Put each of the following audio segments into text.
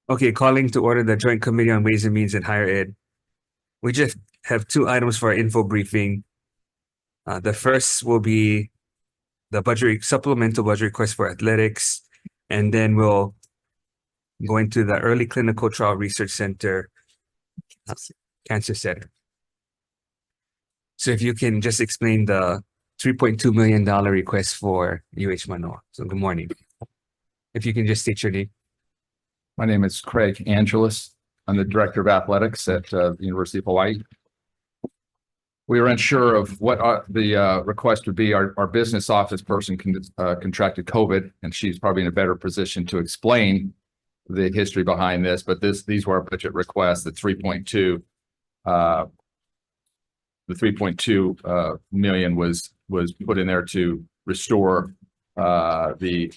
Okay, calling to order the Joint Committee on Ways and Means and Higher Ed. We just have two items for our info briefing. The first will be the supplemental budget request for athletics, and then we'll go into the Early Clinical Trial Research Center, Cancer Center. So if you can just explain the $3.2 million request for UH Manoa. So good morning. If you can just state your name. My name is Craig Angeles. I'm the Director of Athletics at the University of Hawaii. We were unsure of what the request would be. Our business office person contracted COVID, and she's probably in a better position to explain the history behind this. But these were our budget requests. The 3.2 million was put in there to restore the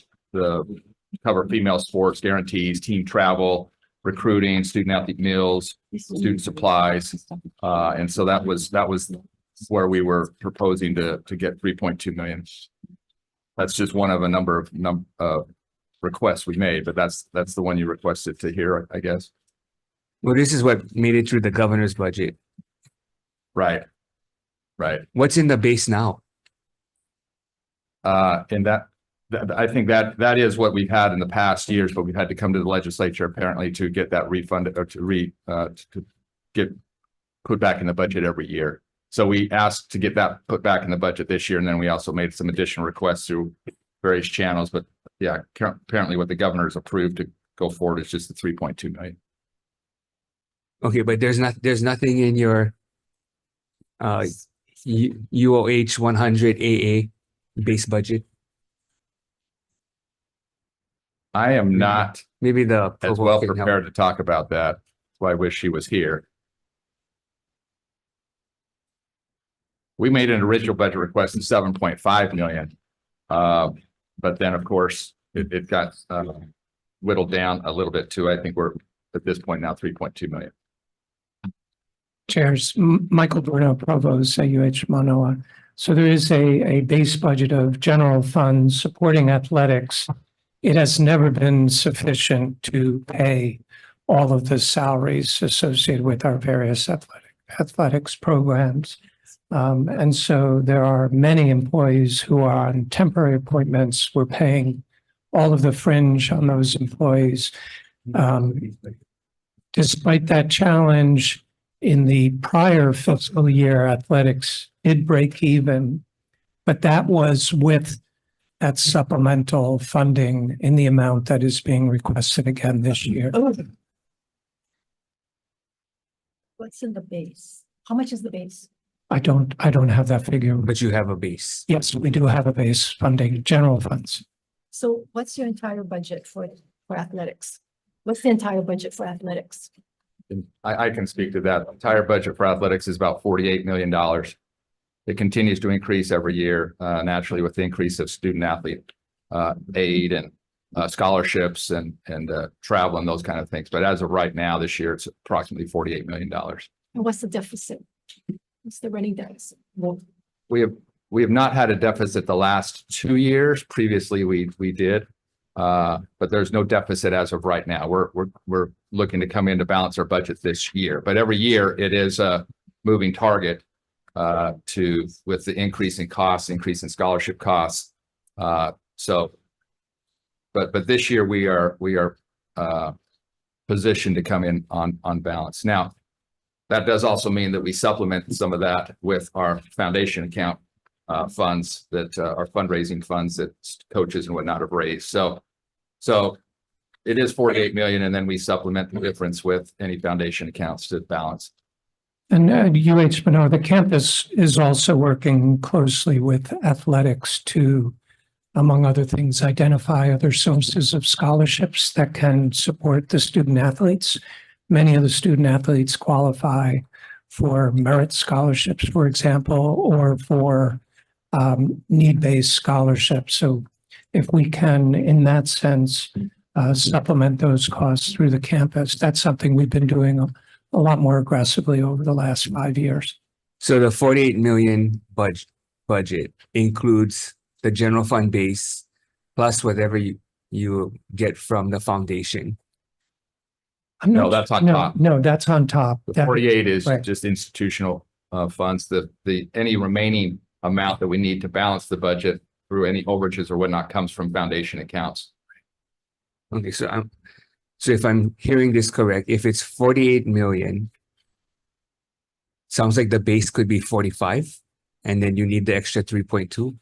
cover female sports guarantees, team travel, recruiting, student athlete meals, student supplies. And so that was where we were proposing to get 3.2 million. That's just one of a number of requests we made, but that's the one you requested to hear, I guess. Well, this is what made it through the governor's budget. Right. What's in the base now? And I think that is what we've had in the past years, but we've had to come to the legislature apparently to get that refunded or to get put back in the budget every year. So we asked to get that put back in the budget this year, and then we also made some additional requests through various channels. But yeah, apparently what the governor's approved to go forward is just the 3.2 million. Okay, but there's nothing in your UOH 100 AA base budget. I am not maybe as well prepared to talk about that. That's why I wish she was here. We made an original budget request of 7.5 million. But then of course it got whittled down a little bit too. I think we're at this point now 3.2 million. Chairs, Michael Bruno, Provost at UH Manoa. So there is a base budget of general funds supporting athletics. It has never been sufficient to pay all of the salaries associated with our various athletics programs. And so there are many employees who are on temporary appointments. We're paying all of the fringe on those employees. Despite that challenge, in the prior fiscal year, athletics did break even, but that was with that supplemental funding in the amount that is being requested again this year. What's in the base? How much is the base? I don't have that figure. But you have a base. Yes, we do have a base funding, general funds. So what's your entire budget for athletics? What's the entire budget for athletics? I can speak to that. The entire budget for athletics is about $48 million. It continues to increase every year, naturally, with the increase of student athlete aid and scholarships and travel and those kind of things. But as of right now, this year, it's approximately $48 million. And what's the deficit? What's the running deficit? Well, We have not had a deficit the last 2 years. Previously, we did, but there's no deficit as of right now. We're looking to come in to balance our budget this year. But every year, it is a moving target with the increase in costs, increase in scholarship costs. But this year we are positioned to come in on balance. Now, that does also mean that we supplement some of that with our foundation account funds that are fundraising funds that coaches and whatnot have raised. So it is 48 million, and then we supplement the difference with any foundation accounts to balance. And UH Manoa, the campus is also working closely with athletics to, among other things, identify other sources of scholarships that can support the student athletes. Many of the student athletes qualify for merit scholarships, for example, or for need-based scholarships. So if we can, in that sense, supplement those costs through the campus, that's something we've been doing a lot more aggressively over the last 5 years. So the 48 million budget includes the general fund base plus whatever you get from the foundation. I'm No, not- that's on no, top. No, that's on top. The That- 48 is right. just institutional funds. The any remaining amount that we need to balance the budget through any overages or whatnot comes from foundation accounts. Okay, so if I'm hearing this correct, if it's 48 million, sounds like the base could be 45, and then you need the extra 3.2,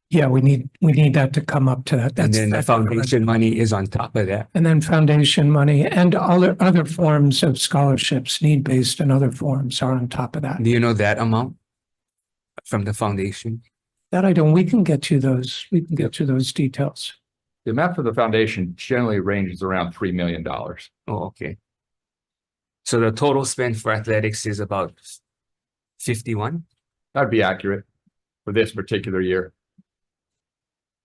Yeah, we need that to come up to that. and That's then the that's foundation money is on top of that. And then foundation money and other forms of scholarships, need-based and other forms are on top of that. Do you know that amount from the foundation? That I don't, we can get you those, we can get you those details. The amount for the foundation generally ranges around $3 million. Oh, okay. So the total spend for athletics is about 51? That'd be accurate for this particular year.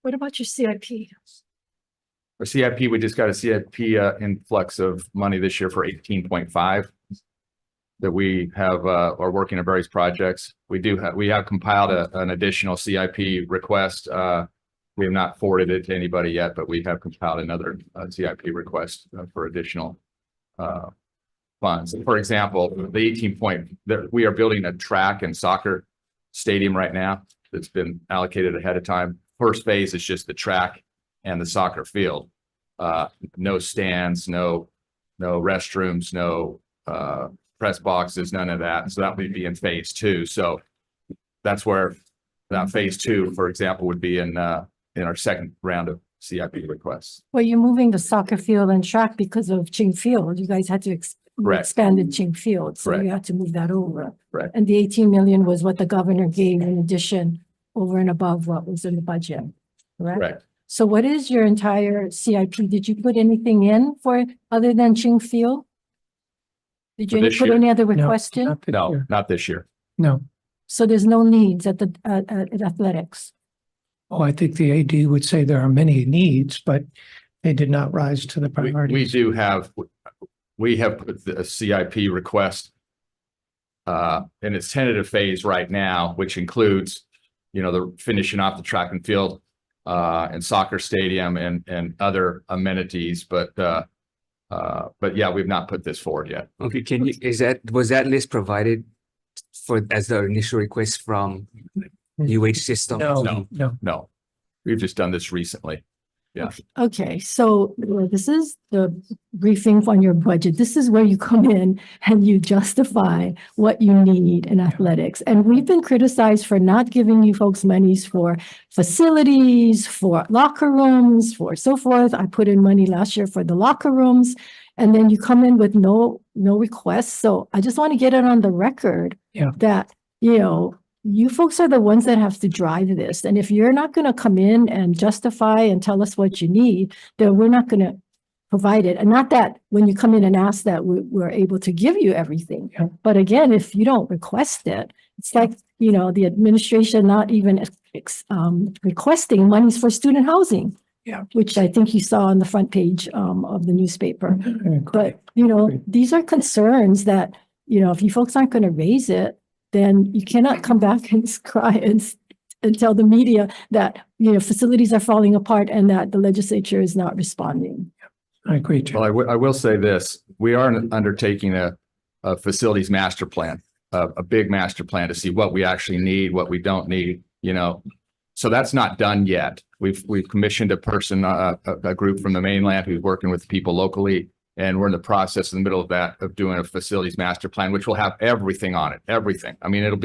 What about your CIP? For CIP, we just got a CIP influx of money this year for 18.5 that we have are working on various projects. We have compiled an additional CIP request. We have not forwarded it to anybody yet, but we have compiled another CIP request for additional funds. For example, the 18 point, we are building a track and soccer stadium right now that's been allocated ahead of time. First phase is just the track and the soccer field. No stands, no restrooms, no press boxes, none of that. So that would be in phase 2. So that's where that phase 2, for example, would be in our second round of CIP requests. Well, you're moving the soccer field and track because of Ching Field. You guys had to Correct. expanded Ching Field, so Correct. you had to move that over. Right. And the 18 million was what the governor gave in addition over and above what was in the budget, correct? Correct. So what is your entire CIP? Did you put anything in for other than Ching Field? Did For you this put year? any other No, request in? not this No, year. not this year. No. So there's no needs at the at athletics. Oh, I think the AD would say there are many needs, but they did not rise to the We priorities. we have put the CIP request in its tentative phase right now, which includes, the finishing off the track and field and soccer stadium and other amenities. But yeah, we've not put this forward yet. Okay, was that list provided as the initial request from UH system? No. No, we've just done this recently. Okay, so this is the briefing on your budget. This is where you come in and you justify what you need in athletics. And we've been criticized for not giving you folks monies for facilities, for locker rooms, for so forth. I put in money last year for the locker rooms, and then you come in with no requests. So I just want to get it on the record that, you folks are the ones that have to drive this. And if you're not going to come in and justify and tell us what you need, then we're not going to provide it. And not that when you come in and ask that we're able to give you everything. Yeah. But again, if you don't request it, it's like, the administration not even requesting monies for student housing. Yeah. Which I think you saw on the front page of the newspaper. But, these are concerns that, if you folks aren't going to raise it, then you cannot come back and cry and tell the media that, facilities are falling apart and that the legislature is not responding. I agree, Jim. Well, I will say this, we are undertaking a facilities master plan, a big master plan to see what we actually need, what we don't need, So that's not done yet. We've commissioned a person, a group from the mainland who's working with people locally. And we're in the process in the middle of that, of doing a facilities master plan, which will have everything on it, everything. I mean, it'll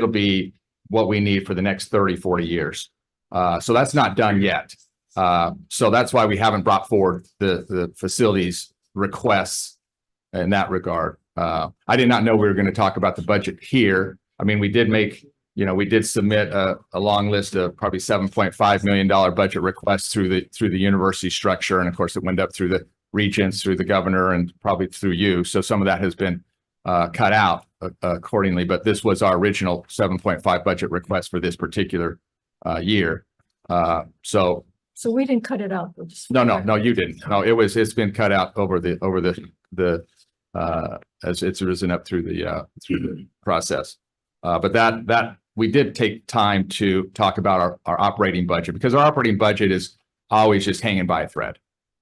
be what we need for the next 30, 40 years. So that's not done yet. So that's why we haven't brought forward the facilities requests in that regard. I did not know we were going to talk about the budget here. I mean, we did we did submit a long list of probably $7.5 million budget requests through the university structure. And of course, it went up through the regents, through the governor, and probably through you. So some of that has been cut out accordingly. But this was our original 7.5 budget request for this particular year. So we didn't cut it out. no, you didn't. No, it's been cut out over the as it's risen up through the process. But that we did take time to talk about our operating budget, because our operating budget is always just hanging by a thread.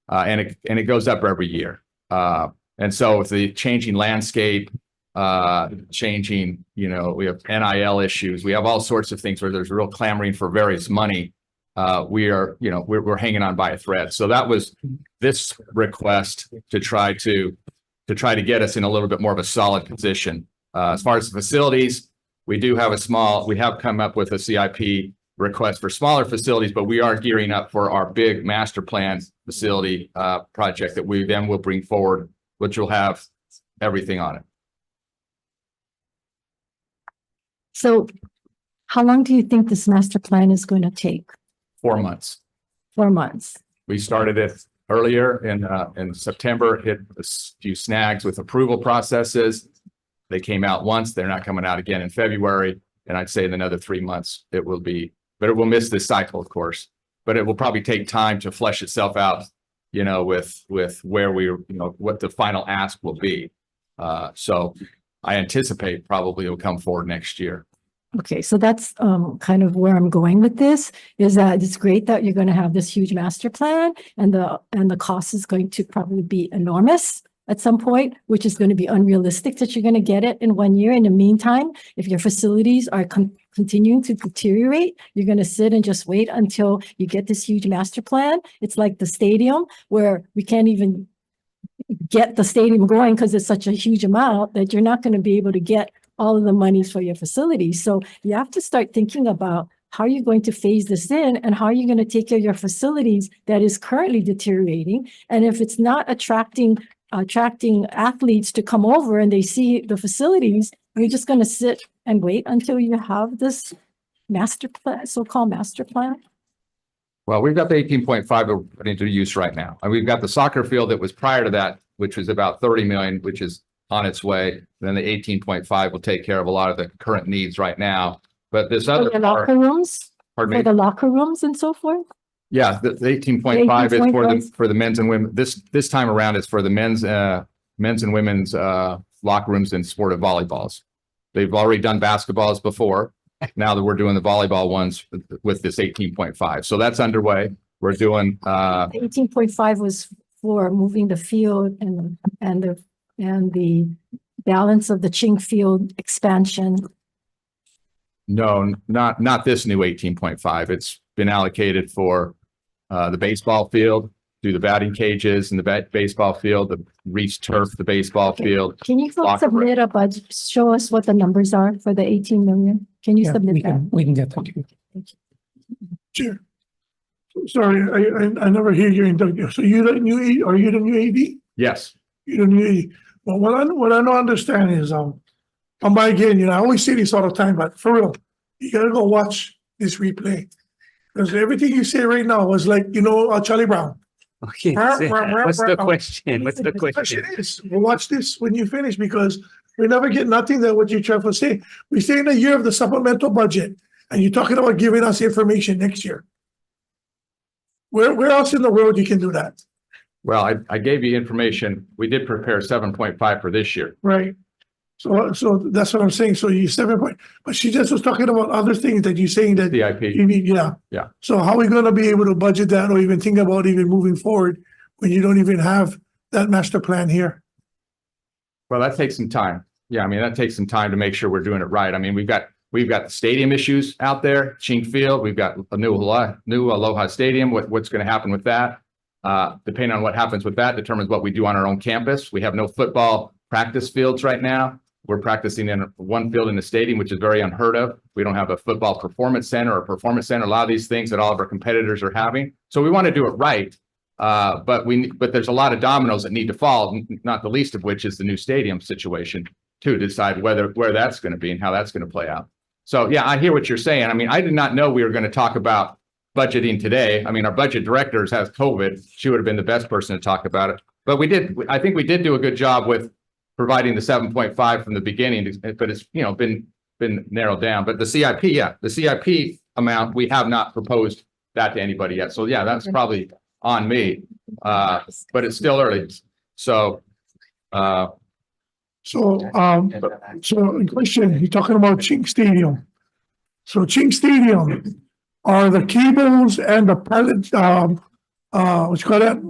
and it goes up every year. And so with the changing landscape, changing, you know, we have NIL issues, we have all sorts of things where there's real clamoring for various money. We are, you know, we're hanging on by a thread. So that was this request to try to get us in a little bit more of a solid position. As far as the facilities, we have come up with a CIP request for smaller facilities, but we are gearing up for our big master plan facility project that we then will bring forward, which will have everything on it. So how long do you think this master plan is going to take? 4 months. 4 months. We started it earlier in September, hit a few snags with approval processes. They came out once, they're not coming out again in February. And I'd say in another 3 months, it will be, but it will miss this cycle, of course, but it will probably take time to flesh itself out, you know, with where we, you know, what the final ask will be. So I anticipate probably it will come forward next year. Okay, so that's kind of where I'm going with this, is that it's great that you're going to have this huge master plan, and the cost is going to probably be enormous at some point, which is going to be unrealistic that you're going to get it in 1 year. In the meantime, if your facilities are continuing to deteriorate, you're going to sit and just wait until you get this huge master plan. It's like the stadium, where we can't even get the stadium going because it's such a huge amount that you're not going to be able to get all of the monies for your facilities. So you have to start thinking about how you're going to phase this in, and how you're going to take care of your facilities that is currently deteriorating. And if it's not attracting athletes to come over and they see the facilities, you're just going to sit and wait until you have this master plan, so-called master plan. Well, we've got the 18.5 that we're putting into use right now. And we've got the soccer field that was prior to that, which was about 30 million, which is on its way. Then the 18.5 will take care of a lot of the current needs right now. But this other For the part, locker rooms, pardon for me? the locker rooms and so forth. Yeah, the 18.5 is for the men's and women. This time around is for the men's and women's locker rooms and sportive volleyballs. They've already done basketballs before. Now that we're doing the volleyball ones with this 18.5. So that's underway. We're doing 18.5 was for moving the field and the balance of the Ching field expansion. no, not this new 18.5. It's been allocated for the baseball field, do the batting cages and the baseball field, the reach turf, the baseball field. Can you folks Locker room. submit a budget, show us what the numbers are for the 18 million? Can you Yeah, submit that? we can get that to you. Chair. Sorry, I never hear you in. So you the new, are you the new AD? Yes. You're the new AD. Well, what I don't understand is, I'm by again, you know, I always say this all the time, but for real, you gotta go watch this replay. Because everything you say right now was like, you know, Charlie Brown. Okay, what's the question? What's the The question? question is, well, watch this when you finish, because we never get nothing that what you're trying to say. We stay in the year of the supplemental budget, and you're talking about giving us information next year. Where else in the world you can do that? Well, I gave you information. We did prepare 7.5 for this year. Right. So that's what I'm saying. So you 7 point, but she just was talking about other things that you're saying that CIP. you need, yeah. Yeah. So how are we gonna be able to budget that or even think about even moving forward when you don't even have that master plan here? Well, that takes some time. Yeah, I mean, that takes some time to make sure we're doing it right. I mean, we've got the stadium issues out there, Ching Field. We've got a new Aloha Stadium. What's going to happen with that? Depending on what happens with that determines what we do on our own campus. We have no football practice fields right now. We're practicing in one field in the stadium, which is very unheard of. We don't have a football performance center or performance center. A lot of these things that all of our competitors are having. So we want to do it right. But there's a lot of dominoes that need to fall, not the least of which is the new stadium situation to decide where that's going to be and how that's going to play out. So yeah, I hear what you're saying. I mean, I did not know we were going to talk about budgeting today. I mean, our budget director has COVID. She would have been the best person to talk about it. But I think we did do a good job with providing the 7.5 from the beginning, but it's, you know, been narrowed down. But the CIP, yeah, the CIP amount, we have not proposed that to anybody yet. So yeah, that's probably on me. But it's still early. So Question, you're talking about Ching Stadium. So Ching Stadium, are the cables and the pellet, what you call that?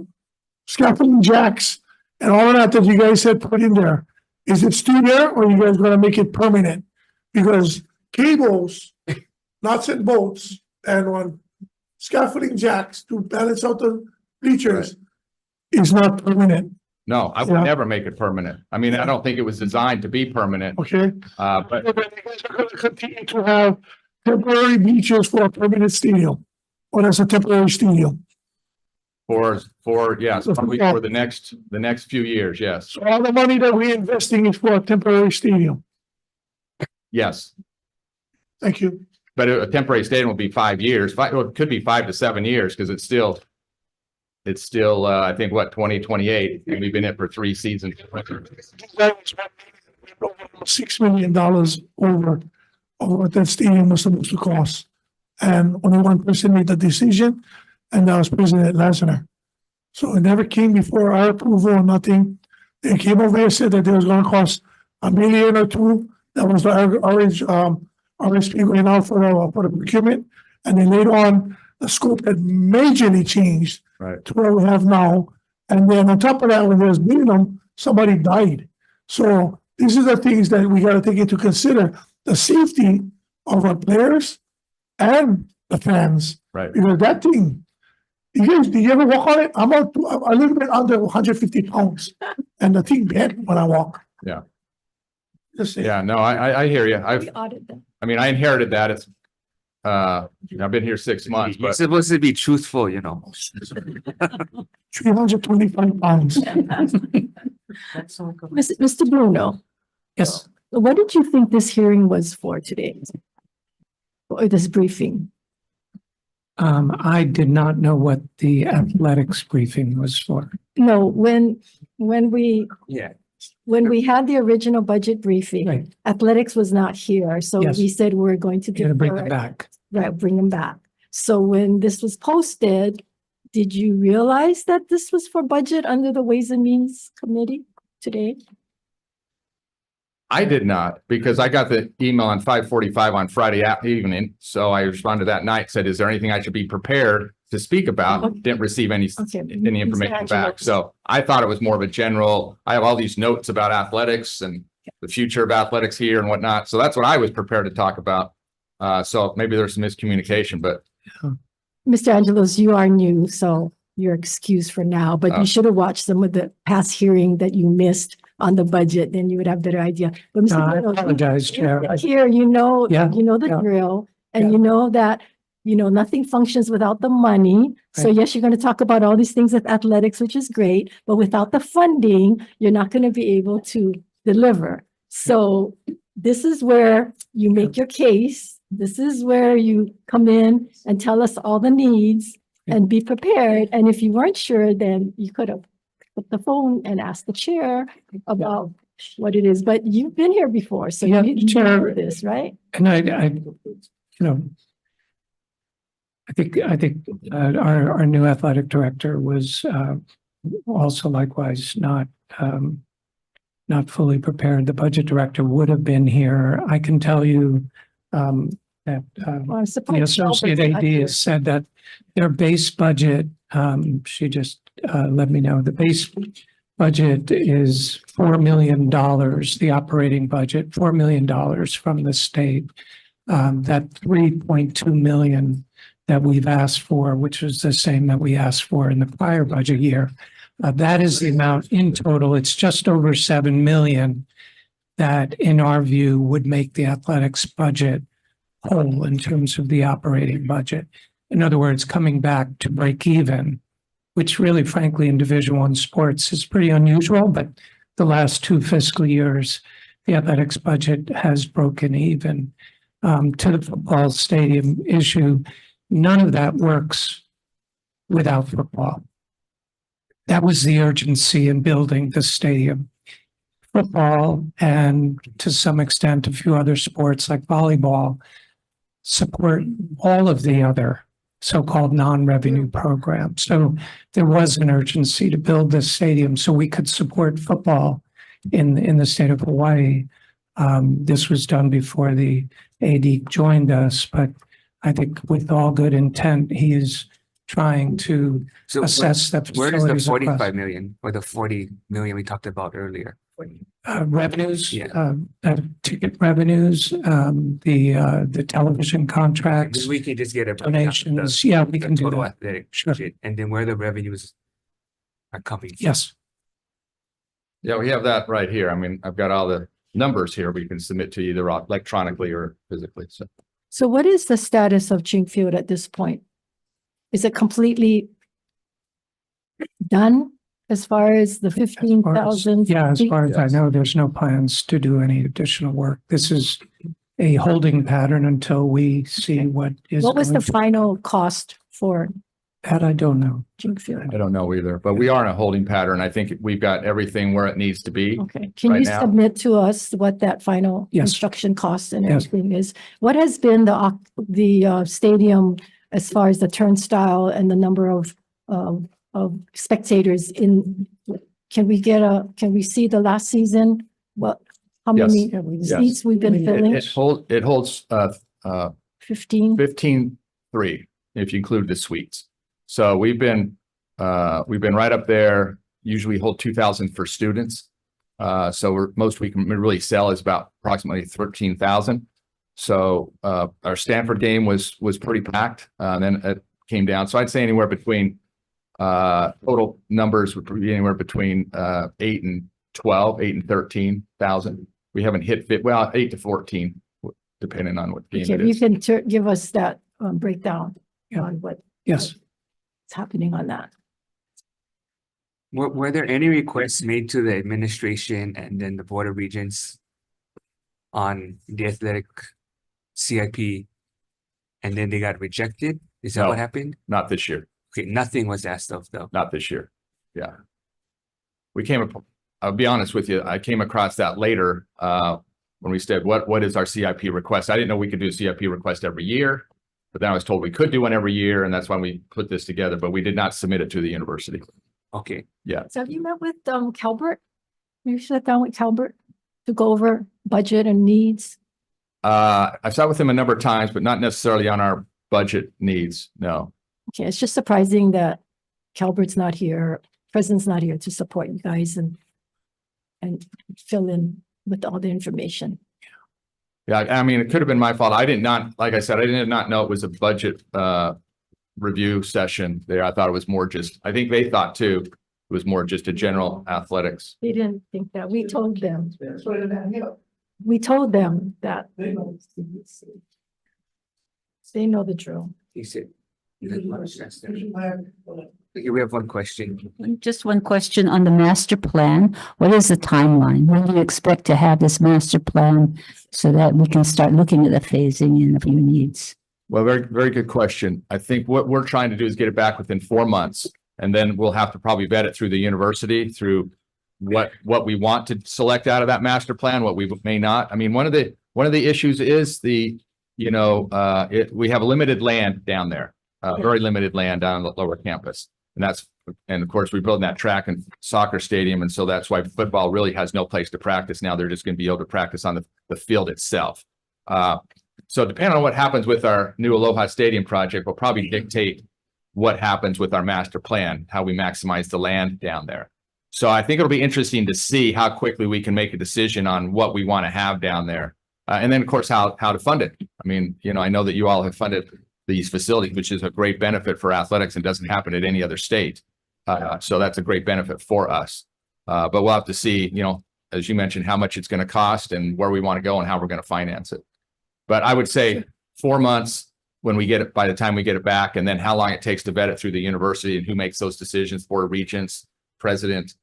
scaffolding jacks and all of that you guys had put in there, is it still there or you guys gonna make it permanent? Because cables, nuts and bolts, and on scaffolding jacks to balance out the bleachers is not permanent, No, I Yeah. would never make it permanent. I mean, I don't think it was designed to be permanent, okay? but But you guys are gonna continue to have temporary bleachers for a permanent stadium, or that's a temporary stadium. yes, probably for the next few years, yes, So all the money that we're investing is for a temporary stadium. yes. Thank you. But a temporary stadium will be 5 years, it could be 5 to 7 years, because it's still, I think, what, 2028, and we've been in it for 3 seasons. That was $6 million over what that stadium was supposed to cost. And only one person made the decision, and that was President Lassiter. So it never came before our approval or nothing. They came over here, said that it was gonna cost $1 million or $2 million. That was the orange, RSP going out for the procurement. And then later on, the scope had majorly changed Right. to where we have now. And then on top of that, when there was minimum, somebody died. So these are the things that we gotta take into consider, the safety of our players and the fans. Right. Because that thing, did you ever walk on it? I'm a little bit under 150 pounds and the thing bent when I walk. Yeah. Just saying. Yeah, no, I hear you. We audit them. I mean, I inherited that. It's, I've been here 6 months, You're but supposed to be truthful, you know. 325 pounds. Mr. Bruno, Yes, what did you think this hearing was for today? Or this briefing? I did not know what the athletics briefing was for. No, when we Yeah. had the original budget briefing, Right, athletics was not here, so Yes. we said we're going to you're gonna bring defer it it. back. Right, bring them back. So when this was posted, did you realize that this was for budget under the Ways and Means Committee today? I did not, because I got the email on 5:45 on Friday evening. So I responded that night, said, is there anything I should be prepared to speak about? Okay. Didn't receive any Okay. information Mr. back. Angelos. So I thought it was more of a general, I have all these notes about athletics and the future of athletics here and whatnot. So that's what I was prepared to talk about. So maybe there's some miscommunication, but Mr. Angelos, you are new, so you're excused for now, but Oh. you should have watched some of the past hearing that you missed on the budget, then you would have better idea. But No, Mr. I Bruno, apologize, Chair. here, you know Yeah, the yeah. drill, and Yeah. you know that, nothing functions without the money. So Right. yes, you're going to talk about all these things with athletics, which is great, but without the funding, you're not going to be able to deliver. So this is where you make your case. This is where you come in and tell us all the needs and be prepared. And if you weren't sure, then you could have put up the phone and asked the chair about what it is. But you've been here before, so Yeah, you Chair. know this, right? And I think our new athletic director was also likewise not fully prepared. The budget director would have been here. I can tell you that Well, I'm the surprised associate Albert's not AD here. has said that their base budget, she just let me know, the base budget is $4 million, the operating budget, $4 million from the state. That 3.2 million that we've asked for, which is the same that we asked for in the prior budget year. That is the amount in total. It's just over 7 million that in our view would make the athletics budget whole in terms of the operating budget. In other words, coming back to break even, which really frankly in Division I sports is pretty unusual, but the last 2 fiscal years, the athletics budget has broken even. To the football stadium issue, none of that works without football. That was the urgency in building the stadium. Football and to some extent a few other sports like volleyball support all of the other so-called non-revenue programs. So there was an urgency to build this stadium so we could support football in the state of Hawaii. This was done before the AD joined us, but I think with all good intent, he is trying to So assess the where does the facilities across 45 million or the 40 million we talked about earlier? revenues, Yeah. ticket revenues, the television Maybe contracts, we can just get a breakdown of donations. Yeah, we the can do total that. athletic Sure. budget, and then where the revenues are coming from. Yes. Yeah, we have that right here. I mean, I've got all the numbers here we can submit to you either electronically or physically. So what is the status of Chingfield at this point? Is it completely done as far as the 15,000? Yeah, as far as I Yes. know, there's no plans to do any additional work. This is a holding pattern until we see what is. What was the going to- final cost for That I don't know. Chingfield? I don't know either, but we are in a holding pattern. I think we've got everything where it needs to be. Okay, can Right you now. submit to us what that final Yes. construction cost and Yes. everything is? What has been the stadium as far as the turnstile and the number of spectators in? Can we see the last season? How Yes. many seats we've been filling? It holds 15? 15.3 if you include the suites. So we've been right up there. Usually hold 2,000 for students. So most we can really sell is about approximately 13,000. So our Stanford game was pretty packed. Then it came down. So I'd say anywhere between total numbers would be anywhere between 8 and 13,000. We haven't hit 8 to 14, depending on what game Okay, it if you is. can give us that breakdown Yeah. on what's Yes. happening on that. Were there any requests made to the administration and then the Board of Regents on the athletic CIP, and then they got rejected? Is that No. what happened? Not this year. Okay, nothing was asked of though. Not this year. Yeah. I'll be honest with you, I came across that later when we said, what is our CIP request? I didn't know we could do a CIP request every year, but then I was told we could do one every year, and that's why we put this together, but we did not submit it to the university. Okay, So have you met with Calbert? You sat down with Calbert to go over budget and needs? I've sat with him a number of times, but not necessarily on our budget needs. No. Okay, it's just surprising that Calbert's not here, President's not here to support you guys and fill in with all the information. Yeah, I mean, it could have been my fault. Like I said, I did not know it was a budget review session there. I thought it was more I think they thought too, it was more just a general athletics. They didn't think that. We told them. That's why they're not here. We told them that They know. they know the drill. he said. Okay, Okay, we have one question. Just one question on the master plan. What is the timeline? When do you expect to have this master plan so that we can start looking at the phasing in of your needs? Well, very, very good question. I think what we're trying to do is get it back within 4 months. And then we'll have to probably vet it through the university, through what we want to select out of that master plan, what we may not. I mean, one of the issues is we have limited land down there, very limited land down on the lower campus. And of course, we're building that track and soccer stadium. And so that's why football really has no place to practice. Now they're just going to be able to practice on the field itself. So depending on what happens with our new Aloha Stadium project, will probably dictate what happens with our master plan, how we maximize the land down there. So I think it'll be interesting to see how quickly we can make a decision on what we want to have down there. And then, of course, how to fund it. I mean, I know that you all have funded these facilities, which is a great benefit for athletics and doesn't happen at any other state. So that's a great benefit for us. But we'll have to see, as you mentioned, how much it's going to cost and where we want to go and how we're going to finance it. But I would say 4 months when we get it, by the time we get it back, and then how long it takes to vet it through the university and who makes those decisions, Board of Regents, president,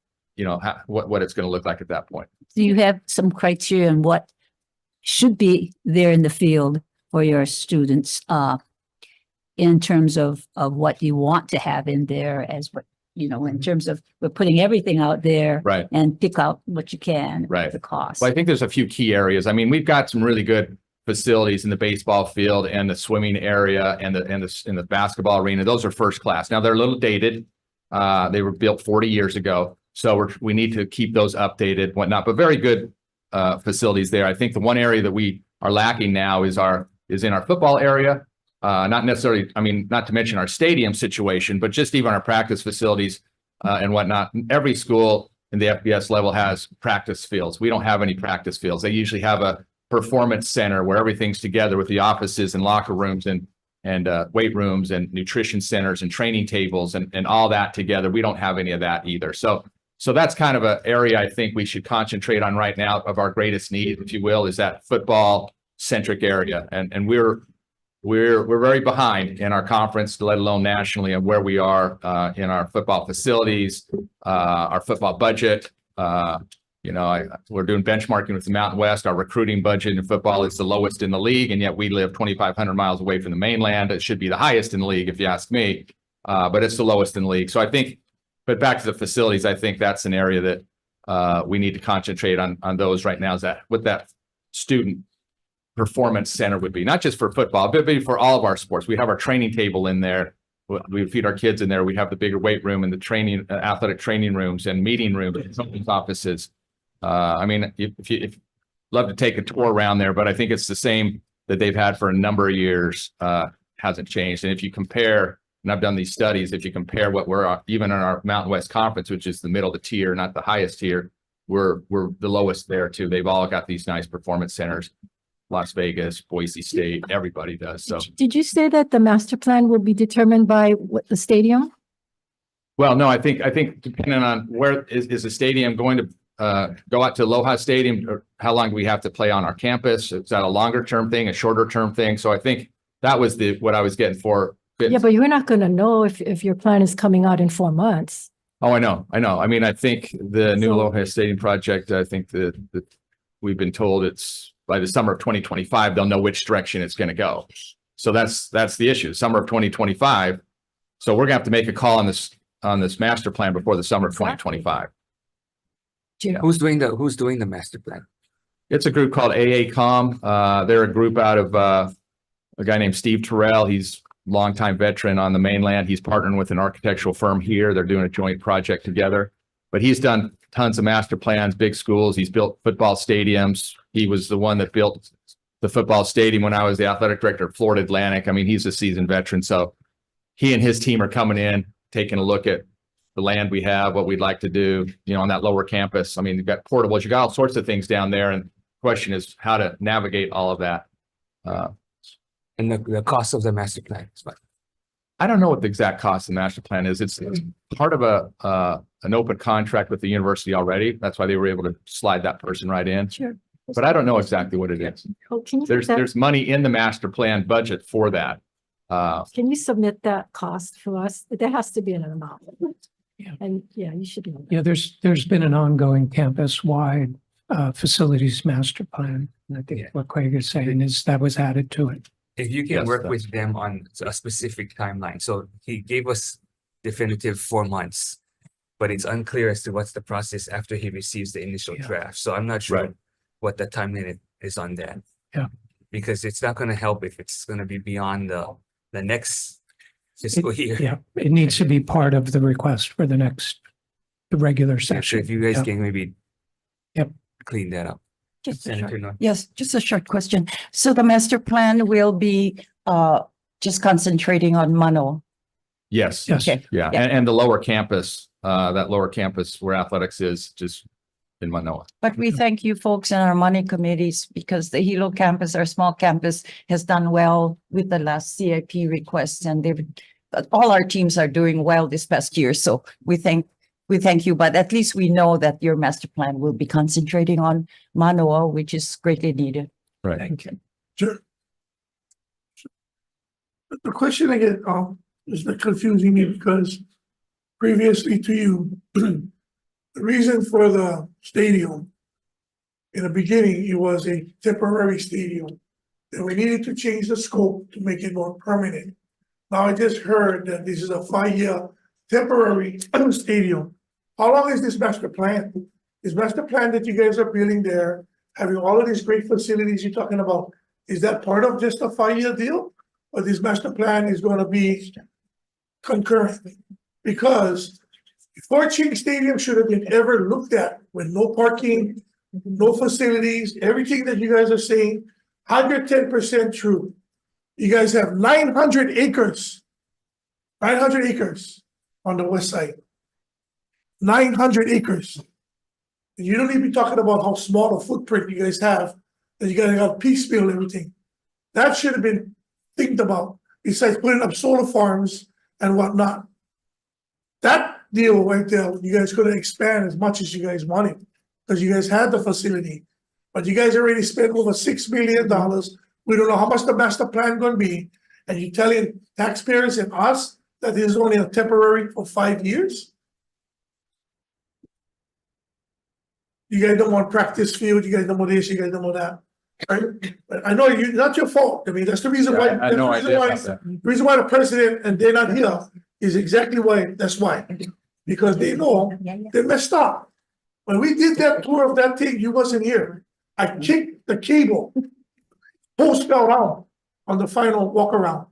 what it's going to look like at that point. Do you have some criteria on what should be there in the field for your students in terms of what you want to have in there as what, in terms of we're putting everything out there Right. and pick out what you can, Right. the cost. Well, I think there's a few key areas. I mean, we've got some really good facilities in the baseball field and the swimming area and the basketball arena. Those are first class. Now they're a little dated. They were built 40 years ago. So we need to keep those updated, whatnot, but very good facilities there. I think the one area that we are lacking now is in our football area. not necessarily, I mean, not to mention our stadium situation, but just even our practice facilities and whatnot. Every school in the FBS level has practice fields. We don't have any practice fields. They usually have a performance center where everything's together with the offices and locker rooms and weight rooms and nutrition centers and training tables and all that together. We don't have any of that either. So that's kind of an area I think we should concentrate on right now of our greatest need, if you will, is that football centric area. And we're very behind in our conference, let alone nationally, and where we are in our football facilities, our football budget. We're doing benchmarking with the Mountain West. Our recruiting budget in football is the lowest in the league, and yet we live 2,500 miles away from the mainland. It should be the highest in the league, if you ask me, but it's the lowest in the league. So I think, but back to the facilities, I think that's an area that we need to concentrate on those right now. Is that what that student performance center would be, not just for football, but for all of our sports. We have our training table in there. We feed our kids in there. We have the bigger weight room and the training, athletic training rooms and meeting rooms and some offices. I mean, if you love to take a tour around there, but I think it's the same that they've had for a number of years, hasn't changed. And if you compare, and I've done these studies, if you compare what we're even in our Mountain West Conference, which is the middle of the tier, not the highest tier, we're the lowest there too. They've all got these nice performance centers. Las Vegas, Boise State, everybody does. So Did you say that the master plan will be determined by what the stadium? well, no, I think depending on where is the stadium going to go out to Aloha Stadium, or how long do we have to play on our campus? Is that a longer term thing, a shorter term thing? So I think that was what I was getting for. Yeah, but you're not going to know if your plan is coming out in 4 months. Oh, I know. I mean, I think the new So- Aloha Stadium project, I think that we've been told it's by the summer of 2025, they'll know which direction it's going to go. So that's the issue, summer of 2025. So we're gonna have to make a call on this master plan before the summer of 2025. Who's doing the master plan? It's a group called AACOM. They're a group out of a guy named Steve Terrell. He's a longtime veteran on the mainland. He's partnering with an architectural firm here. They're doing a joint project together. But he's done tons of master plans, big schools. He's built football stadiums. He was the one that built the football stadium when I was the athletic director of Florida Atlantic. I mean, he's a seasoned veteran. So he and his team are coming in, taking a look at the land we have, what we'd like to do, on that lower campus. I mean, you've got portables, you got all sorts of things down there. And the question is how to navigate all of that. And the cost of the master plan is what? I don't know what the exact cost of the master plan is. It's part of an open contract with the university already. That's why they were able to slide that person right in. Sure. But I don't know exactly what it is. Oh, can you put that- There's money in the master plan budget for that. Can you submit that cost for us? There has to be an amount. Yeah. And you should know. Yeah, there's been an ongoing campus-wide facilities master plan. And I think what Craig is saying is that was added to it. If you can Yes, work that's- with them on a specific timeline. So he gave us definitive 4 months, but it's unclear as to what's the process after he receives the initial Yeah. draft. So I'm not sure Right. what the timeline is on that. Yeah. Because it's not going to help if it's going to be beyond the next fiscal year. Yeah, it needs to be part of the request for the regular So session. if you guys Yeah. can maybe Yep. clean that up. Just a Senator short, Nguyen. yes, just a short question. So the master plan will be just concentrating on Mano. Yes. Yes. Okay. Yeah. Yeah. And the lower campus, that lower campus where athletics is just in Manoa. But we thank you folks in our money committees because the Hilo campus, our small campus, has done well with the last CIP requests, and all our teams are doing well this past year. So we thank you, but at least we know that your master plan will be concentrating on Manoa, which is greatly needed. Right. Thank you. Sure. The question I get, is not confusing me because previously to you, the reason for the stadium, in the beginning, it was a temporary stadium. Then we needed to change the scope to make it more permanent. Now I just heard that this is a 5-year temporary stadium. How long is this master plan? This master plan that you guys are building there, having all of these great facilities you're talking about, is that part of just a 5-year deal? Or this master plan is gonna be concurrently? Because Fort Ching Stadium should have been ever looked at with no parking, no facilities, everything that you guys are saying, 110% true. You guys have 900 acres. 900 acres on the west side. 900 acres. And you don't even be talking about how small a footprint you guys have, and you gotta have piecemeal and everything. That should have been think about, besides putting up solar farms and whatnot. That deal right there, you guys could have expanded as much as you guys wanted, because you guys had the facility. But you guys already spent over $6 million. We don't know how much the master plan gonna be, and you're telling taxpayers and us that this is only a temporary for 5 years? You guys don't want practice field, you guys don't want this, you guys don't want that. Right? But I know you, not your fault. I mean, that's the reason why. I know I did about that. The reason why the president and they're not here is exactly why, that's why. Because they know they messed up. When we did that tour of that thing, you wasn't here. I kicked the cable. Post fell out on the final walk around.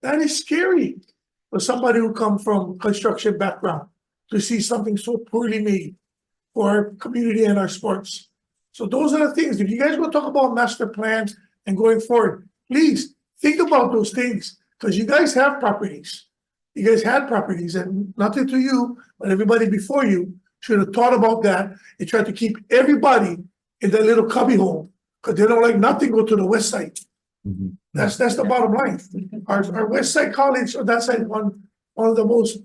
That is scary for somebody who come from construction background to see something so poorly made for our community and our sports. So those are the things. If you guys will talk about master plans and going forward, please think about those things, because you guys have properties. You guys had properties, and nothing to you, but everybody before you should have thought about that and tried to keep everybody in that little cubby hole, because they don't like nothing go to the west side. Mhm. That's the bottom line. Our west side college on that side, one of the most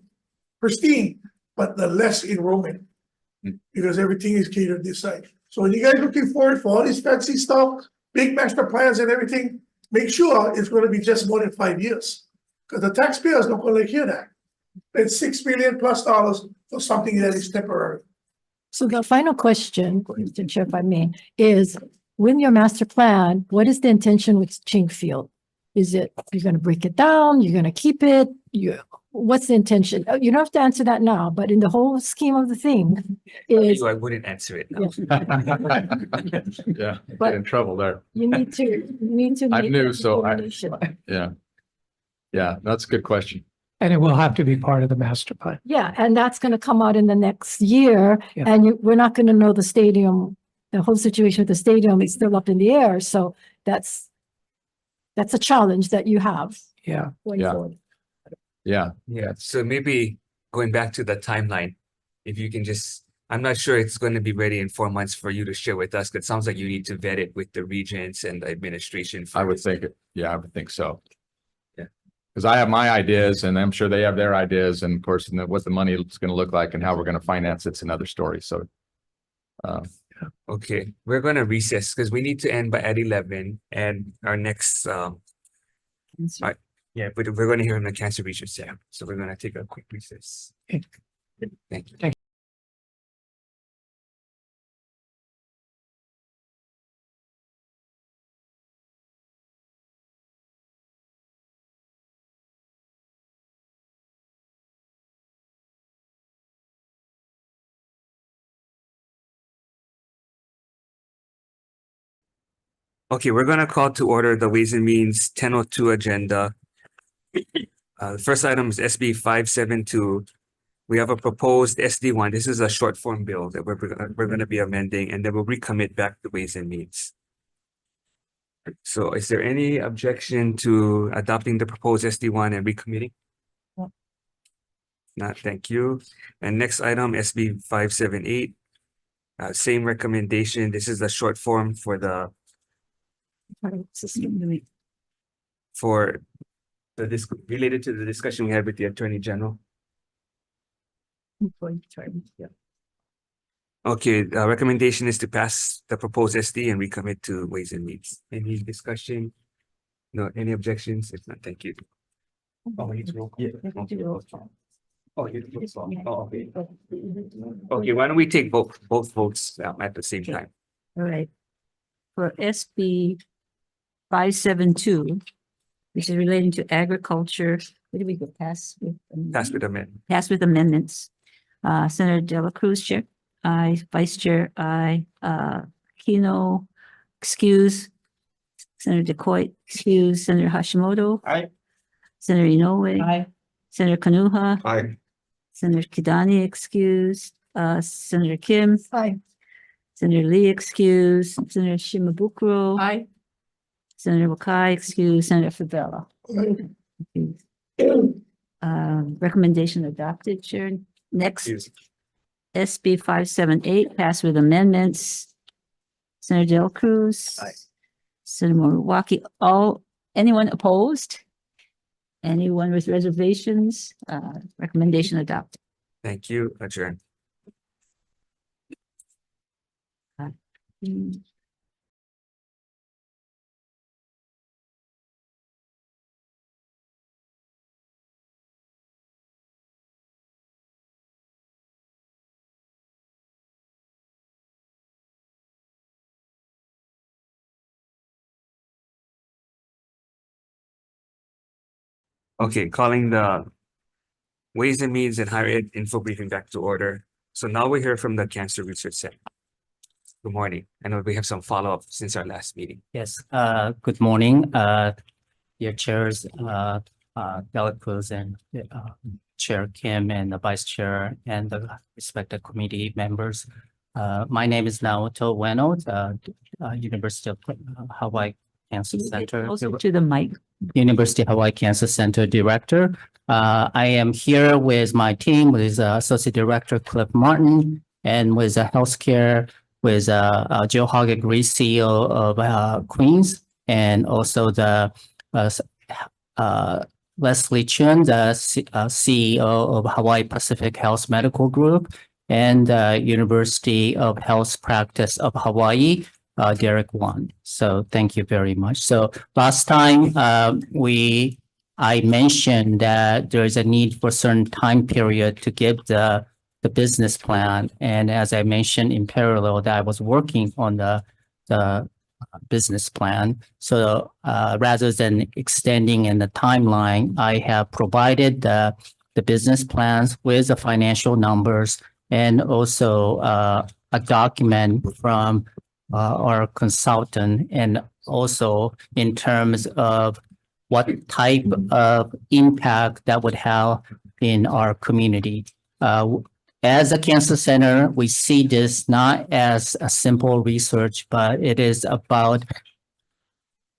pristine, but the less enrollment. Because everything is catered this side. So when you guys looking forward for all this fancy stuff, big master plans and everything, make sure it's gonna be just more than 5 years. Because the taxpayers not gonna hear that. It's $6 million plus for something that is temporary. So the final question, Mr. Chair, if I may, is with your master plan, what is the intention with Chinkfield? Is it, you're gonna break it down, you're gonna keep it, what's the intention? You don't have to answer that now, but in the whole scheme of the thing is, I wouldn't answer it now. Yeah, But- get in trouble there. you need to. I'm make new, that so I- determination. Yeah. Yeah, that's a good question. And it will have to be part of the master plan. Yeah, and that's gonna come out in the next year, Yeah. and we're not gonna know the stadium, the whole situation with the stadium is still up in the air, so that's a challenge that you have Yeah. going Yeah. forward. Yeah, Yeah, so maybe going back to the timeline, if you can just, I'm not sure it's going to be ready in 4 months for you to share with us, 'cause it sounds like you need to vet it with the regents and the administration. I would first. think it. Yeah, I would think so. Yeah. Because I have my ideas and I'm sure they have their ideas, and of course, what the money is going to look like and how we're going to finance it's another story. So. Okay, we're going to recess because we need to end by at 11, and our next, yeah, but we're going to hear from the cancer research center. So we're going to take a quick recess. Okay. Thank you. Thank Okay, we're gonna call to order the Ways and Means 1002 agenda. The first item is SB 572. We have a proposed SD1. This is a short form bill that we're gonna be amending, and then we'll recommit back to Ways and Means. So is there any objection to adopting the proposed SD1 and recommitting? No. Not, thank you. And next item, SB 578. Same recommendation. This is a short form for the related to the discussion we had with the Attorney General. Okay, recommendation is to pass the proposed SD and recommit to Ways and Means. Any discussion? No, any objections? If not, thank you. Oh, we need to roll call. Oh, you need to roll call. Oh, okay. Okay, why don't we take both votes at the same Okay. time? All right. For SB 572, which is relating to agriculture, where did we go past? Pass with amendment. Pass with amendments. Senator De La Cruz, Chair. Aye. Vice Chair, aye. Keno, excuse. Senator DeCoit, excuse. Senator Hashimoto. Aye. Senator Inoue. Aye. Senator Kanuha. Aye. Senator Kidani, excused. Senator Kim. Aye. Senator Lee, excused. Senator Shimabukuro. Aye. Senator Wakai, excuse, Senator Favela. Recommendation adopted, Chair. Next, Excuse. SB 578 passed with amendments. Senator Del Cruz. Aye. Senator Moriwaki, anyone opposed? Anyone with reservations? Recommendation adopted. Thank you. Adjourn. Okay, calling the Ways and Means and Higher Ed info briefing back to order. So now we hear from the Cancer Research Center. Good morning. I know we have some follow-up since our last meeting. Yes, good morning, dear chairs, Del Cruz and Chair Kim and the Vice Chair and the respected committee members. My name is Naoto Ueno, University of Hawaii Cancer Center. Closer to the mic. University of Hawaii Cancer Center Director. I am here with my team, with Associate Director Cliff Martin, and with healthcare, with Jill Hogg-Reese, CEO of Queens, and also the Leslie Chun, the CEO of Hawaii Pacific Health Medical Group, and University of Health Practice of Hawaii, Derek Wan. So thank you very much. So last time I mentioned that there is a need for a certain time period to give the business plan. And as I mentioned in parallel, that I was working on the business plan. So rather than extending in the timeline, I have provided the business plans with the financial numbers and also a document from our consultant, and also in terms of what type of impact that would have in our community. As a cancer center, we see this not as a simple research, but it is about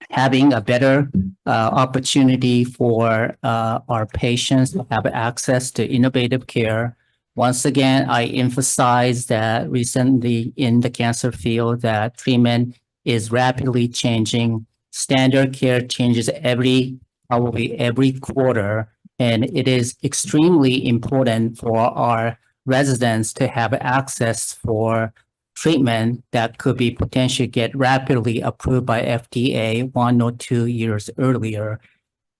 having a better opportunity for our patients to have access to innovative care. Once again, I emphasize that recently in the cancer field that treatment is rapidly changing. Standard care changes probably every quarter, and it is extremely important for our residents to have access for treatment that could be potentially get rapidly approved by FDA 1 or 2 years earlier.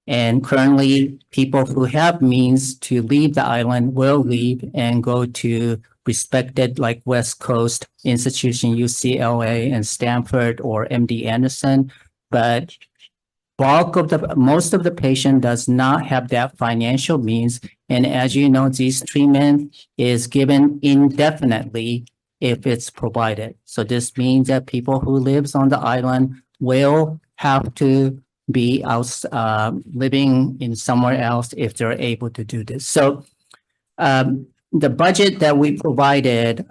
And currently, people who have means to leave the island will leave and go to respected like West Coast institution, UCLA and Stanford or MD Anderson. But most of the patient does not have that financial means. And as you know, this treatment is given indefinitely if it's provided. So this means that people who lives on the island will have to be out living in somewhere else if they're able to do this. So the budget that we provided,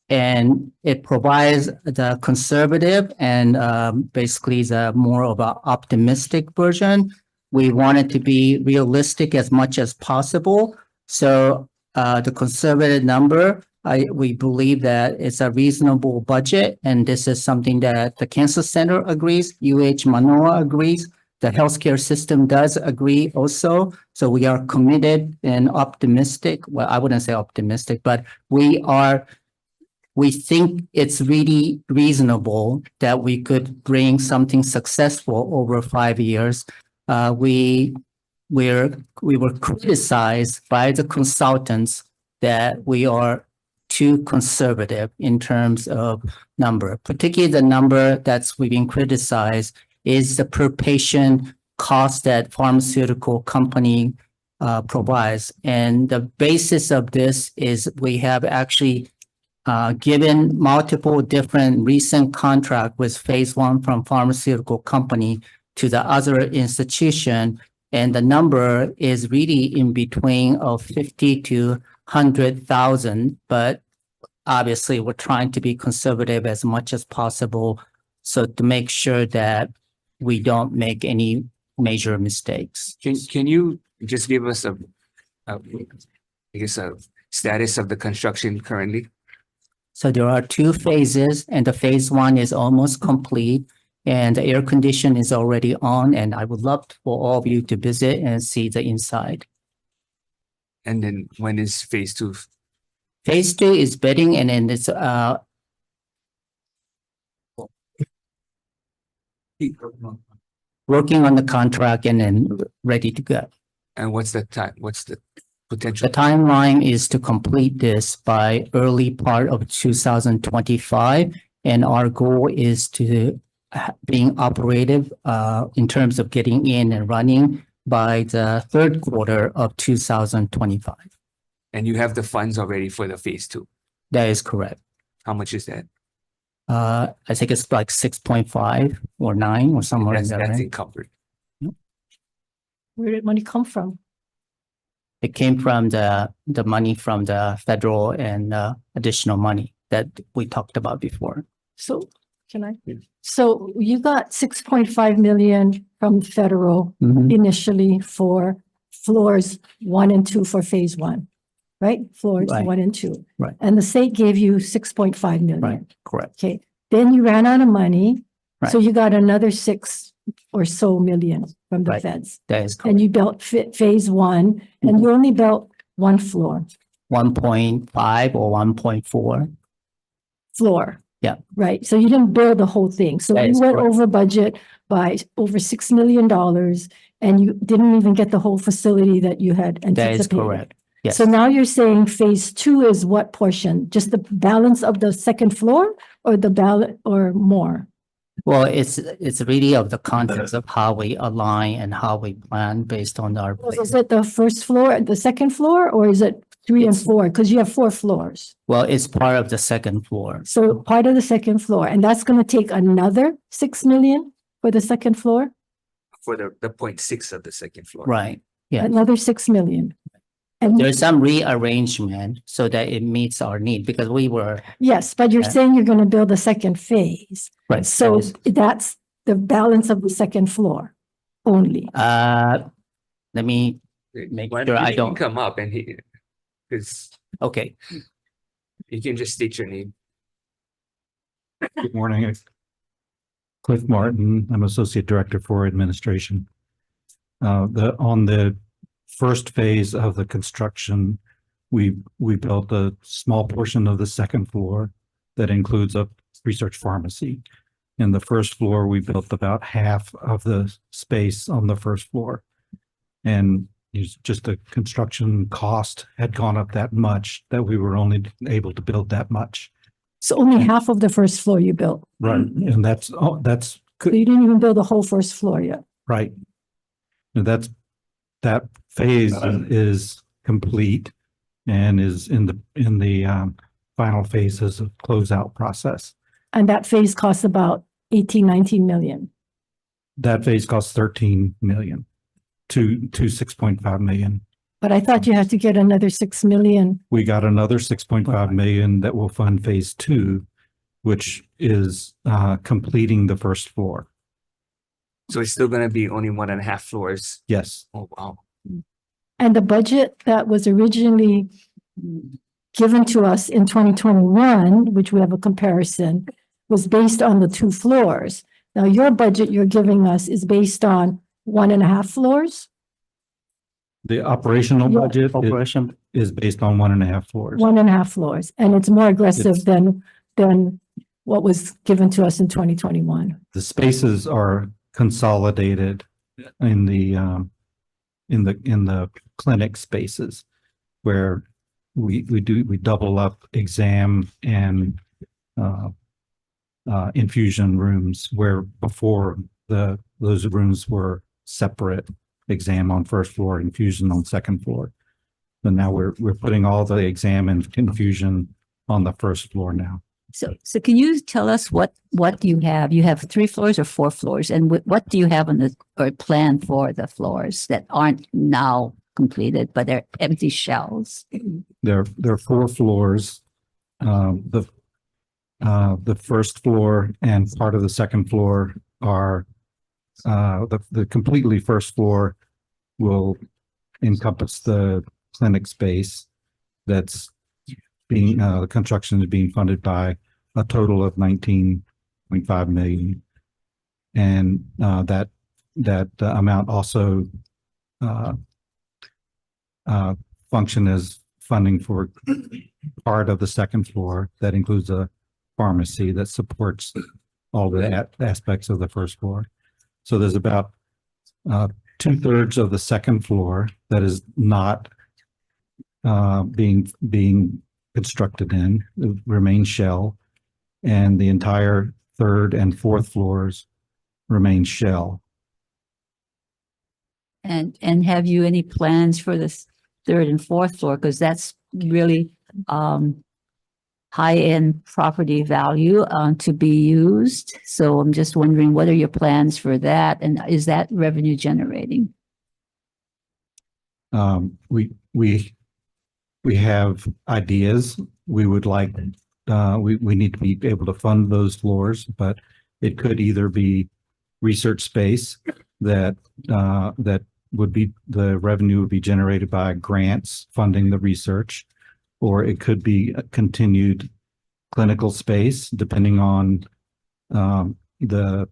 and it provides the conservative and basically the more of an optimistic version. We want it to be realistic as much as possible. So the conservative number, we believe that it's a reasonable budget, and this is something that the Cancer Center agrees, UH Manoa agrees, the healthcare system does agree also. So we are committed and optimistic. Well, I wouldn't say optimistic, but we think it's really reasonable that we could bring something successful over 5 years. We were criticized by the consultants that we are too conservative in terms of number. Particularly the number that's we've been criticized is the per patient cost that pharmaceutical company provides. And the basis of this is we have actually given multiple different recent contract with phase 1 from pharmaceutical company to the other institution. And the number is really in between of 50 to 100,000, but obviously we're trying to be conservative as much as possible. So to make sure that we don't make any major mistakes. Can you just give us I guess a status of the construction currently? So there are two phases, and the phase one is almost complete, and the air condition is already on, and I would love for all of you to visit and see the inside. And then when is phase two? Phase two is bedding, and then it's working on the contract and then ready to go. And what's the time? What's the The potential? timeline is to complete this by early part of 2025, and our goal is to being operative in terms of getting in and running by the third quarter of 2025. And you have the funds already for the phase two. That is correct. How much is that? I think it's like 6.5 or 9 or somewhere in That's, there, that's right? encumbered. Where did money come from? It came from the money from the federal and additional money that we talked about before. So can I? Yeah. So you got 6.5 million from federal Mhm. initially for floors 1 and 2 for phase 1, right? Floors Right. 1 and 2. Right. And the state gave you 6.5 Right, million. correct. Okay, then you ran out of money. So Right. you got another 6 or so million from the Right. feds. That is And correct. you built phase 1 and you only built 1 floor. 1.5 or 1.4. Floor. Yeah. Right. So you didn't build the whole thing. So That you is went correct. over budget by over $6 million and you didn't even get the whole facility that you had That is anticipated. correct. Yes. So now you're saying phase 2 is what portion? Just the balance of the second floor or the ballot or more? Well, it's really of the context of how we align and how we plan based on our. Is it the first floor, the second floor, or is it 3 and It's- 4? Because you have 4 floors. Well, it's part of the second floor. So part of the second floor, and that's going to take another 6 million for the second floor? For the 0.6 of the second floor. Right. Yeah. Another 6 million. And There's some rearrangement so that it meets our need because we were. yes, but you're Yeah. saying you're going to build a second phase. Right. So that's the balance of the second floor only. Let me make sure I He can don't. come up and he, because Okay. you can just state your name. Good morning. Cliff Martin. I'm Associate Director for Administration. On the first phase of the construction, we built a small portion of the second floor that includes a research pharmacy. In the first floor, we built about half of the space on the first floor. And just the construction cost had gone up that much that we were only able to build that much. So only half of the first floor you built. Right. And that's So you didn't even build the whole first floor yet. right. And that phase is complete and is in the final phases of closeout process. And that phase costs about 18, 19 million. That phase costs 13 million to 6.5 million. But I thought you had to get another 6 million. We got another 6.5 million that will fund phase 2, which is completing the first floor. So it's still gonna be only 1.5 floors. Yes. Oh, wow. And the budget that was originally given to us in 2021, which we have a comparison, was based on the 2 floors. Now, your budget you're giving us is based on 1.5 floors, The operational Yeah. budget Operation. is based on 1.5 floors. 1.5 floors, and it's more aggressive It's- than what was given to us in 2021. The spaces are consolidated in the clinic spaces where we double up exam and infusion rooms where before those rooms were separate, exam on first floor, infusion on second floor. But now we're putting all the exam and infusion on the first floor now. So can you tell us what you have? You have 3 floors or 4 floors, and what do you have on the or plan for the floors that aren't now completed, but they're empty shells? There are 4 floors. The first floor and part of the second floor are, the completely first floor will encompass the clinic space that's being, the construction is being funded by a total of 19.5 million. And that amount also function as funding for part of the second floor. That includes a pharmacy that supports all the aspects of the first floor. So there's about 2/3 of the second floor that is not being constructed in, remains shell, and the entire third and fourth floors remain shell. And have you any plans for this third and fourth floor? Because that's really high-end property value to be used. So I'm just wondering, what are your plans for that? And is that revenue generating? We have ideas. We would like, we need to be able to fund those floors, but it could either be research space that would be, the revenue would be generated by grants funding the research, or it could be a continued clinical space, depending on the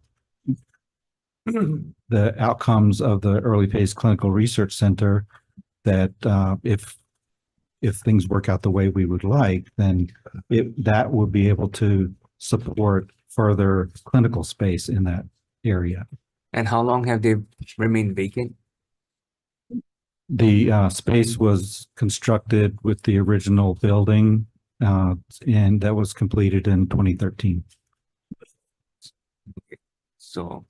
outcomes of the early phase clinical research center. That if things work out the way we would like, then that would be able to support further clinical space in that area. And how long have they remained vacant? The space was constructed with the original building, and that was completed in 2013. So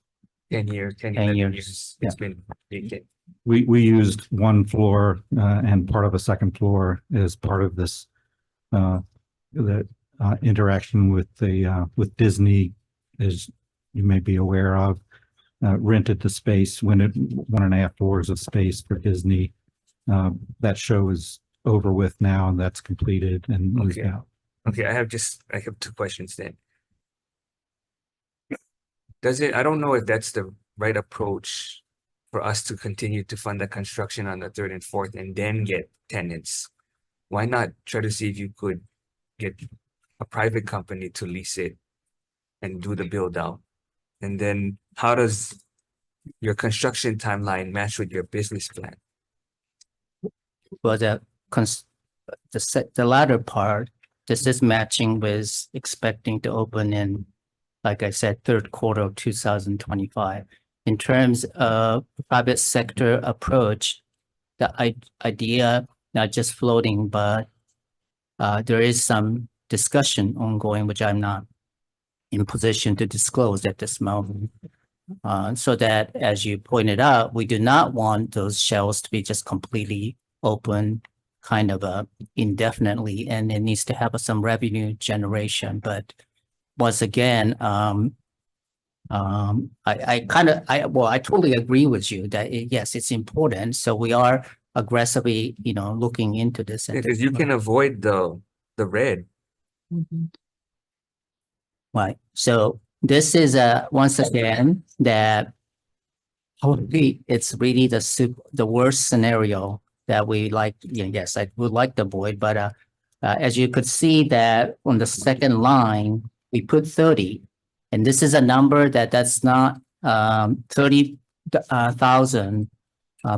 10 years, 10, 10 11 years, years it's been vacant. We used one floor and part of a second floor as part of this the interaction with the with Disney, as you may be aware of. Rented the space, when 1.5 floors of space for Disney. That show is over with now, and that's completed and moved Okay. out. Okay, I have 2 questions then. I don't know if that's the right approach for us to continue to fund the construction on the third and fourth and then get tenants. Why not try to see if you could get a private company to lease it and do the build out? And then how does your construction timeline match with your business plan? Well, the latter part, this is matching with expecting to open in, like I said, third quarter of 2025. In terms of private sector approach, the idea, not just floating, but there is some discussion ongoing, which I'm not in position to disclose at this moment. So that, as you pointed out, we do not want those shells to be just completely open, kind of indefinitely, and it needs to have some revenue generation. But once again, I totally agree with you that yes, it's important. So we are aggressively, looking into this. Because you can avoid the red. Right. So this is once again that hopefully it's really the worst scenario that we like. Yes, I would like to avoid, but as you could see that on the second line, we put 30, and this is a number that's not 30,000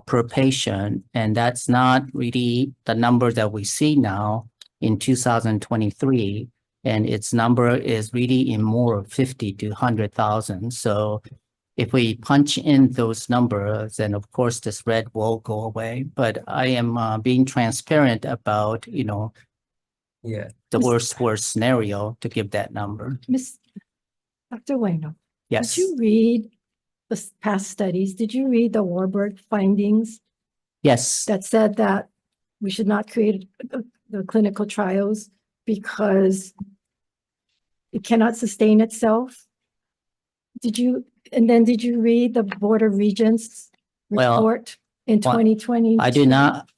per patient, and that's not really the number that we see now in 2023. And its number is really in more of 50 to 100,000. So if we punch in those numbers, then of course this red will go away. But I am being transparent about, the worst scenario to give that number. Dr. Bueno, Yes. did you read the past studies? Did you read the Warburg findings Yes. that said that we should not create the clinical trials because it cannot sustain itself? Did you read the Board of Regents report in 2020? I do not,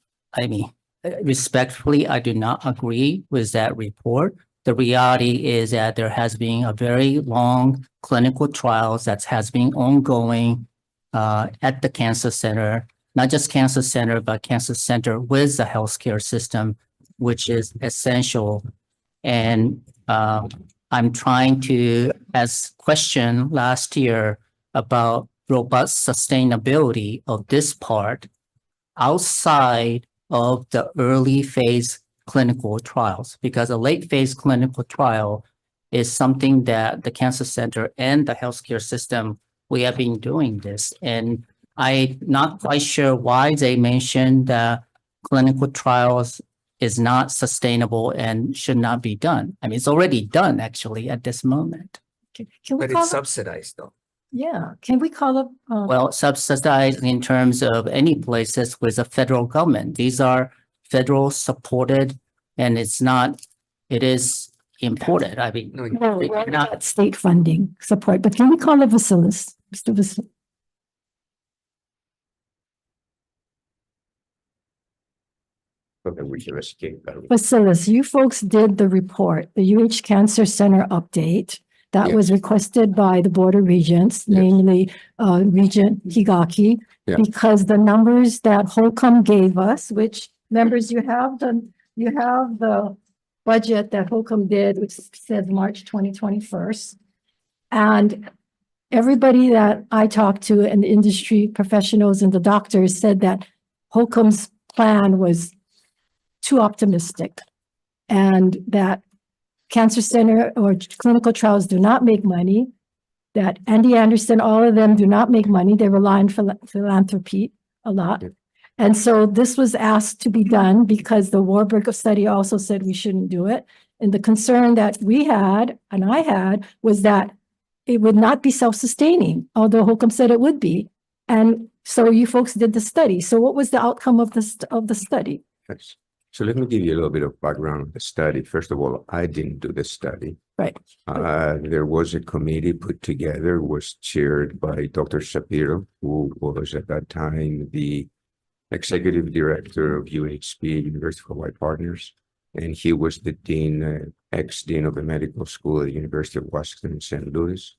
respectfully, I do not agree with that report. the reality is that there has been a very long clinical trials that has been ongoing at the cancer center, not just cancer center, but cancer center with the healthcare system, which is essential. And I'm trying to ask question last year about robust sustainability of this part outside of the early phase clinical trials, because a late phase clinical trial is something that the cancer center and the healthcare system, we have been doing this. And I'm not quite sure why they mentioned that clinical trials is not sustainable and should not be done. I mean, it's already done actually at this moment. Can we But call it's up? subsidized though. Yeah, can we call up? Well, subsidized in terms of any places with the federal government. These are federal supported and it's not, it is imported. I mean, No, No, we we're cannot- not state funding support, but can we call up Vasilis? Mr. Vasilis? Vasilis, you folks did the report, the UH Cancer Center update that was requested by the Board of Regents, namely Regent Higaki, because the numbers that Holcomb gave us, which members you have the budget that Holcomb did, which says March 2021. And everybody that I talked to and the industry professionals and the doctors said that Holcomb's plan was too optimistic and that cancer center or clinical trials do not make money, that Andy Anderson, all of them do not make money. They rely on philanthropy a lot. And so this was asked to be done because the Warburg study also said we shouldn't do it. And the concern that we had, and I had, was that it would not be self-sustaining, although Holcomb said it would be. And so you folks did the study. So what was the outcome of the study? Yes. So let me give you a little bit of background on the study. First of all, I didn't do the study. Right. There was a committee put together, was chaired by Dr. Shapiro, who was at that time the executive director of UHP, University of Hawaii Partners. And he was the dean, ex-dean of the medical school at the University of Washington in St. Louis.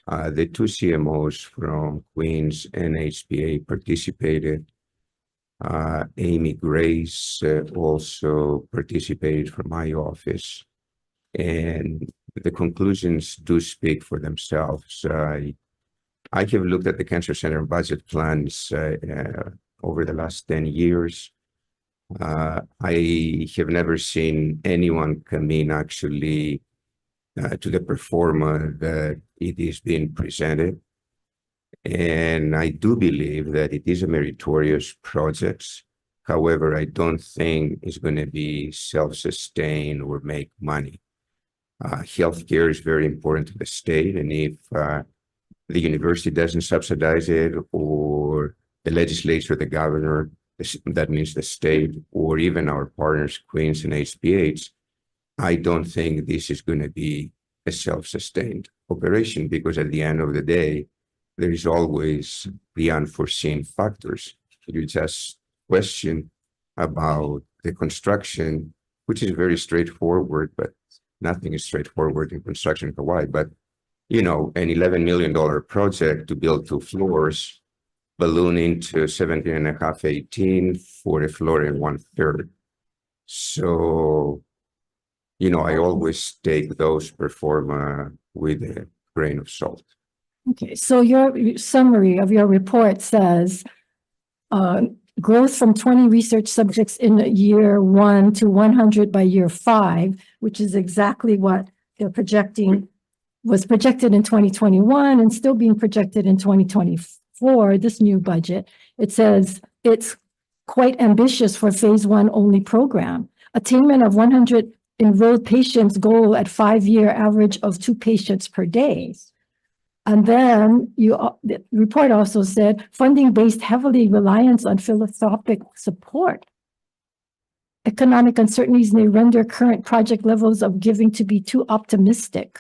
The two CMOs from Queens and HPA participated. Amy Grace also participated from my office, and the conclusions do speak for themselves. I have looked at the Cancer Center budget plans over the last 10 years. I have never seen anyone come in actually to the performance that it is being presented. And I do believe that it is a meritorious project. However, I don't think it's going to be self-sustained or make money. Healthcare is very important to the state. And if the university doesn't subsidize it, or the legislature, the governor, that means the state, or even our partners, Queens and HPH, I don't think this is going to be a self-sustained operation, because at the end of the day, there is always the unforeseen factors. You just question about the construction, which is very straightforward, but nothing is straightforward in construction in Hawaii. But, you know, an $11 million project to build 2 floors, ballooning to 17.5, 18 for a floor and 1/3. So, you know, I always take those performa with a grain of salt. Okay, so your summary of your report says growth from 20 research subjects in year 1 to 100 by year 5, which is exactly what they're projecting, was projected in 2021 and still being projected in 2024, this new budget. It says it's quite ambitious for phase 1 only program. Attainment of 100 enrolled patients goal at 5-year average of 2 patients per day. And then the report also said funding based heavily reliance on philanthropic support. Economic uncertainties may render current project levels of giving to be too optimistic.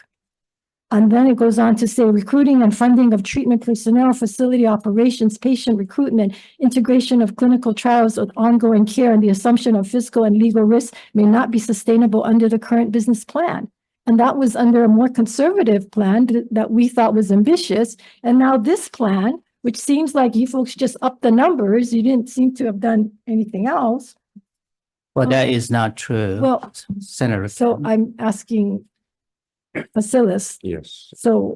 And then it goes on to say recruiting and funding of treatment personnel, facility operations, patient recruitment, integration of clinical trials with ongoing care, and the assumption of fiscal and legal risks may not be sustainable under the current business plan. And that was under a more conservative plan that we thought was ambitious. And now this plan, which seems like you folks just upped the numbers, you didn't seem to have done anything else. Well, that is not true. Well, Senator. so I'm asking Basilis, Yes. so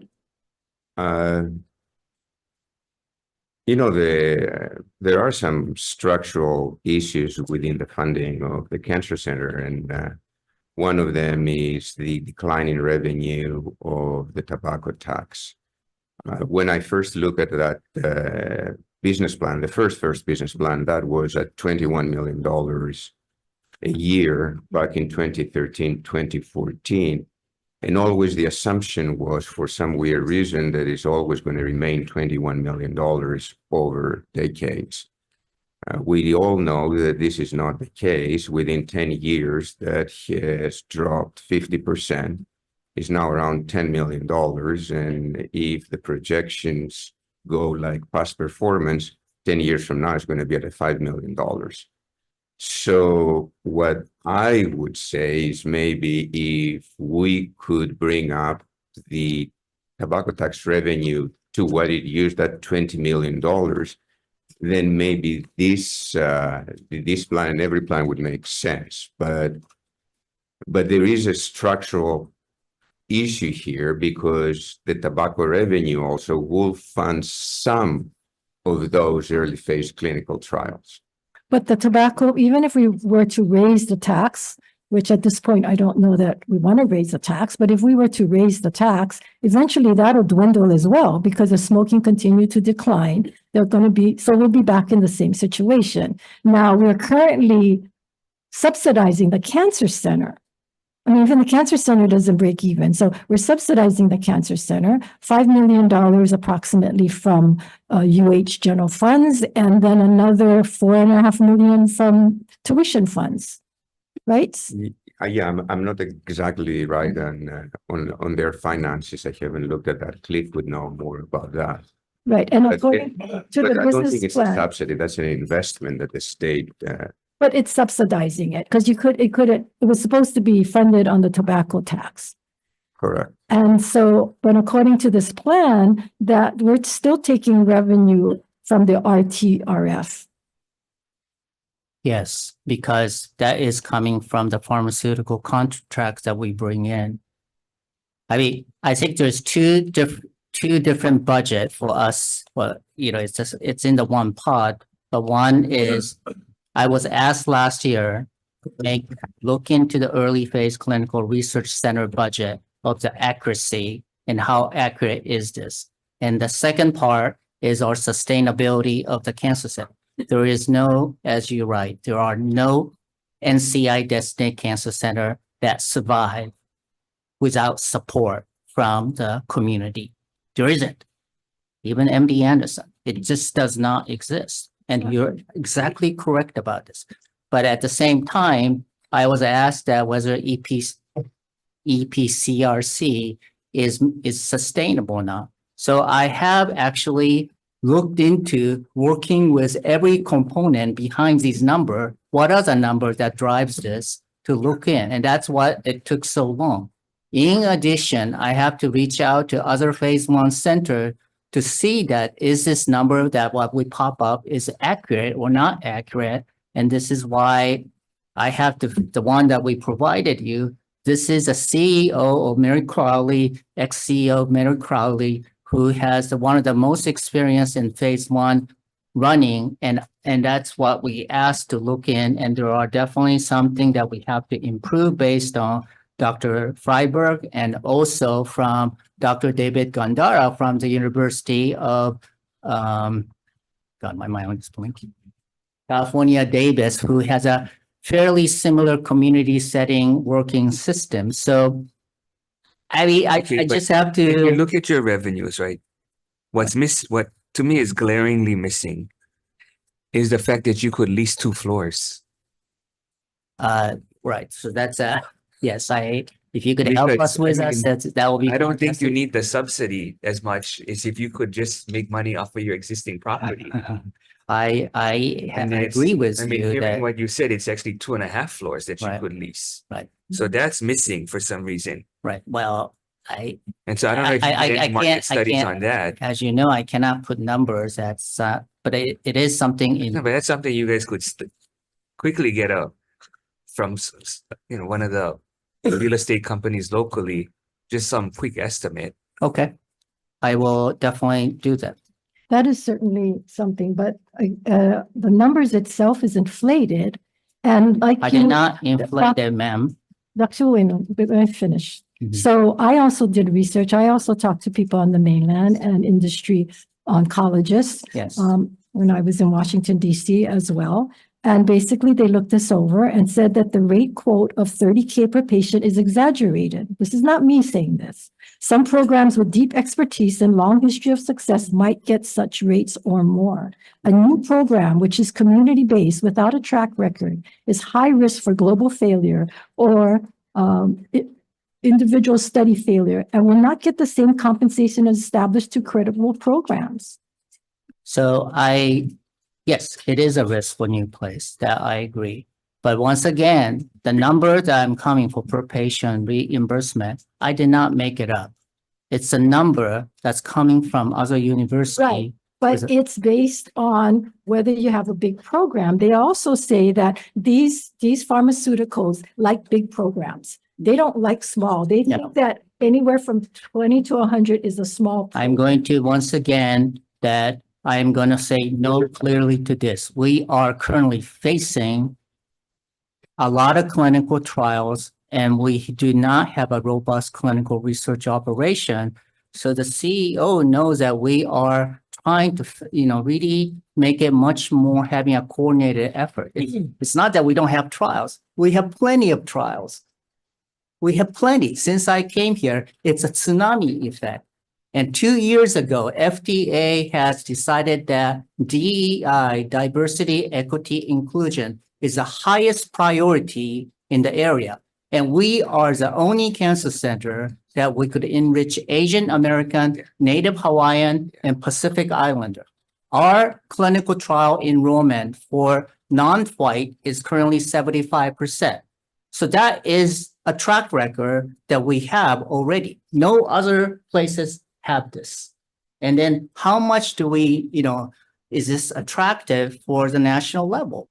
there are some structural issues within the funding of the cancer center, and one of them is the decline in revenue of the tobacco tax. When I first looked at that business plan, the first business plan, that was at $21 million a year back in 2013, 2014. And always the assumption was, for some weird reason, that it's always going to remain $21 million over decades. We all know that this is not the case. Within 10 years, that has dropped 50%. It's now around $10 million. And if the projections go like past performance, 10 years from now, it's going to be at $5 million. So what I would say is maybe if we could bring up the tobacco tax revenue to what it used at $20 million, then maybe this plan and every plan would make sense. But there is a structural issue here, because the tobacco revenue also will fund some of those early phase clinical trials. but the tobacco, even if we were to raise the tax, which at this point, I don't know that we want to raise the tax, but if we were to raise the tax, eventually that'll dwindle as well, because as smoking continue to decline, they're going to be, so we'll be back in the same situation. Now, we're currently subsidizing the cancer center. I mean, even the cancer center doesn't break even. So we're subsidizing the cancer center, $5 million approximately from UH general funds, and then another $4.5 million from tuition funds, right? Yeah, I'm not exactly right on their finances. I haven't looked at that. Cliff would know more about that. Right, and But according to But the I don't think business it's a plan, subsidy. That's an investment that the state. but it's subsidizing it, because it was supposed to be funded on the tobacco tax. Correct. And so, but according to this plan, that we're still taking revenue from the RTRF. Yes, because that is coming from the pharmaceutical contracts that we bring in. I mean, I think there's two different budget for us. Well, it's in the one pot. The one is, I was asked last year to look into the early phase clinical research center budget of the accuracy and how accurate is this. And the second part is our sustainability of the cancer center. There is no, as you're right, there are no NCI designated cancer center that survive without support from the community. There isn't. Even MD Anderson, it just does not exist. And you're exactly correct about this. But at the same time, I was asked that whether EPCRC is sustainable or not. So I have actually looked into working with every component behind these numbers. What are the numbers that drives this to look in? And that's why it took so long. In addition, I have to reach out to other phase one center to see that is this number that what we pop up is accurate or not accurate. And this is why I have the one that we provided you. This is a CEO of Mary Crowley, ex-CEO of Mary Crowley, who has one of the most experience in phase one running. And that's what we asked to look in. And there are definitely something that we have to improve based on Dr. Freiberg and also from Dr. David Gandara from the University of, God, my mind is blinking, California, Davis, who has a fairly similar community setting working system. So, I mean, I just have to. If you look at your revenues, right? What to me is glaringly missing is the fact that you could lease 2 floors. Right. So that's yes, If you could help Because, us with I us, mean, that would be. I don't think you fantastic. need the subsidy as much as if you could just make money off of your existing property. I And it's- agree with I mean, you hearing that, what you said, it's actually 2.5 floors that you Right. could lease. right, So that's missing for some reason. right. Well, And so I don't know if you I did any market can't- I studies can't- on that. as you know, I cannot put numbers. That's, but it is something No, in, but that's something you guys could quickly get from one of the real estate companies locally, just some quick estimate. okay. I will definitely do that. That is certainly something, but the numbers itself is inflated. And like I you, did not inflate them, ma'am. Dr. Ueno, let me finish. Mhm. So I also did research. I also talked to people on the mainland and industry oncologists. Yes. When I was in Washington DC as well. And basically they looked this over and said that the rate quote of 30K per patient is exaggerated. This is not me saying this. Some programs with deep expertise and long history of success might get such rates or more. A new program, which is community-based without a track record, is high risk for global failure or individual study failure and will not get the same compensation as established to credible programs. So yes, it is a risk for new place, that I agree. But once again, the number that I'm coming for per patient reimbursement, I did not make it up. It's a number that's coming from other university. Right. But it's based on whether you have a big program. They also say that these pharmaceuticals like big programs. They don't like small. They Yeah. think that anywhere from 20 to 100 is a small. I'm going to, once again, that I am going to say no clearly to this. We are currently facing a lot of clinical trials and we do not have a robust clinical research operation. So the CEO knows that we are trying to, really make it much more having a coordinated effort. It's not that we don't have trials. We have plenty of trials. We have plenty. Since I came here, it's a tsunami effect. And 2 years ago, FDA has decided that DEI, diversity, equity, inclusion, is the highest priority in the area. And we are the only cancer center that we could enrich Asian American, Native Hawaiian, and Pacific Islander. Our clinical trial enrollment for non-white is currently 75%. So that is a track record that we have already. No other places have this. And then how much do we, is this attractive for the national level?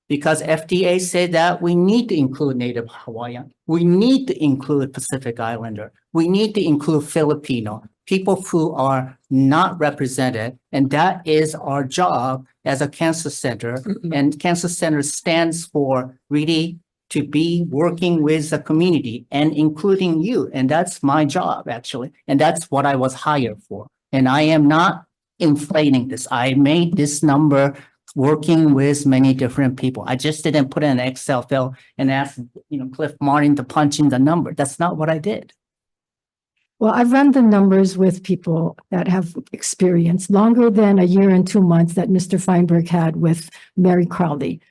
Because FDA said that we need to include Native Hawaiian. We need to include Pacific Islander. We need to include Filipino, people who are not represented. And that is our job as a cancer center. And cancer center stands for really to be working with the community and including you. And that's my job, actually. And that's what I was hired for. And I am not inflating this. I made this number working with many different people. I just didn't put in an Excel file and ask, Cliff Martin to punch in the number. That's not what I did. Well, I've run the numbers with people that have experience longer than a year and 2 months that Mr. Feinberg had with Mary Crowley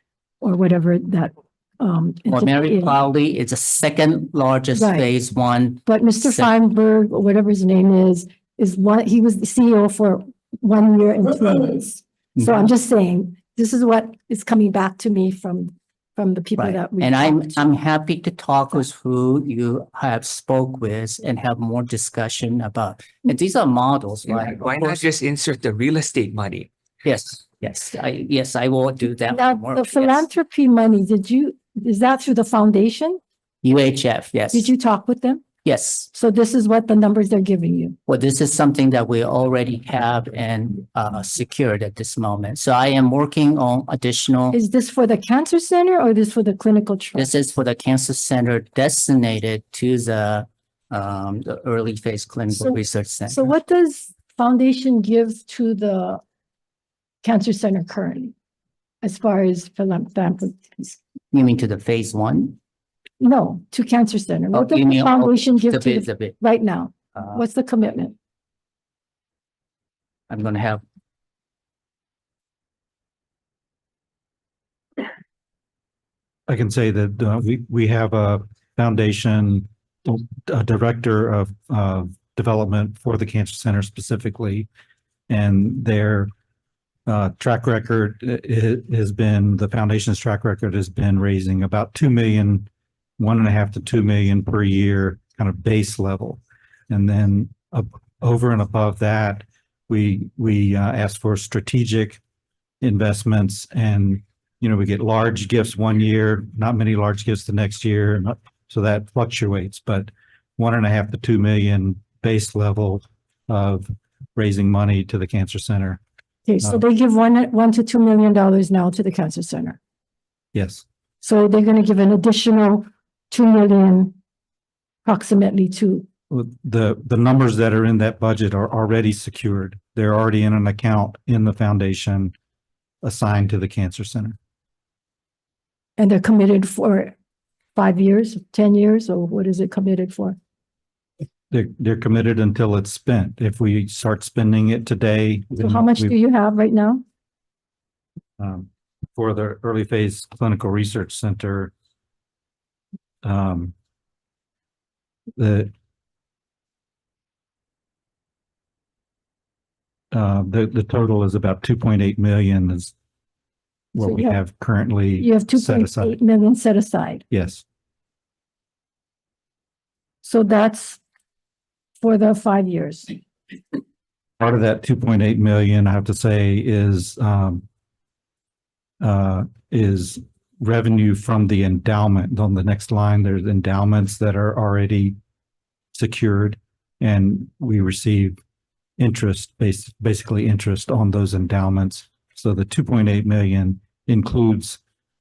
or whatever that. Well, Mary Crowley is the second largest Right. phase one. But Mr. Sec- Feinberg, or whatever his name is one, he was the CEO for 1 year and 2 months. So I'm just saying, this is what is coming back to me from the people Right. that we. And talked to. I'm happy to talk with who you have spoke with and have more discussion about. And these are models, right? Why Of not course- just insert the real estate money? Yes, I will do that. Now, more. the Yes. philanthropy money, is that through the foundation? UHF, yes. Did you talk with them? Yes. So this is what the numbers they're giving you. Well, this is something that we already have and secured at this moment. So I am working on additional. Is this for the cancer center or this for the clinical trial? This is for the cancer center designated to the early phase clinical So- research center. So what does foundation give to the cancer center currently? As far as philanthropy? You mean to the phase one? No, to cancer center. Oh, What does you the mean, foundation give The to bid, the, the bid. right now? Uh, What's the commitment? I'm gonna have. I can say that we have a foundation director of development for the Cancer Center specifically. And their track record has been, the foundation's track record has been raising about 2 million, 1.5 to 2 million per year, kind of base level. And then over and above that, we ask for strategic investments, and we get large gifts one year, not many large gifts the next year, so that fluctuates. But 1.5 to 2 million base level of raising money to the Cancer Center. Okay, so they give $1 to $2 million now to the Cancer Center. Yes. So they're going to give an additional 2 million approximately to. The numbers that are in that budget are already secured. They're already in an account in the foundation assigned to the Cancer Center. And they're committed for 5 years, 10 years, or what is it committed for? They're committed until it's spent. If we start spending it today. So how much do you have right now? For the Early Phase Clinical Research Center, the total is about 2.8 million is what So we have currently. You have set aside. 2.8 million set aside. Yes. So that's for the 5 years. Part of that 2.8 million, I have to say, is revenue from the endowment. On the next line, there's endowments that are already secured, and we receive interest, basically interest on those endowments. So the 2.8 million includes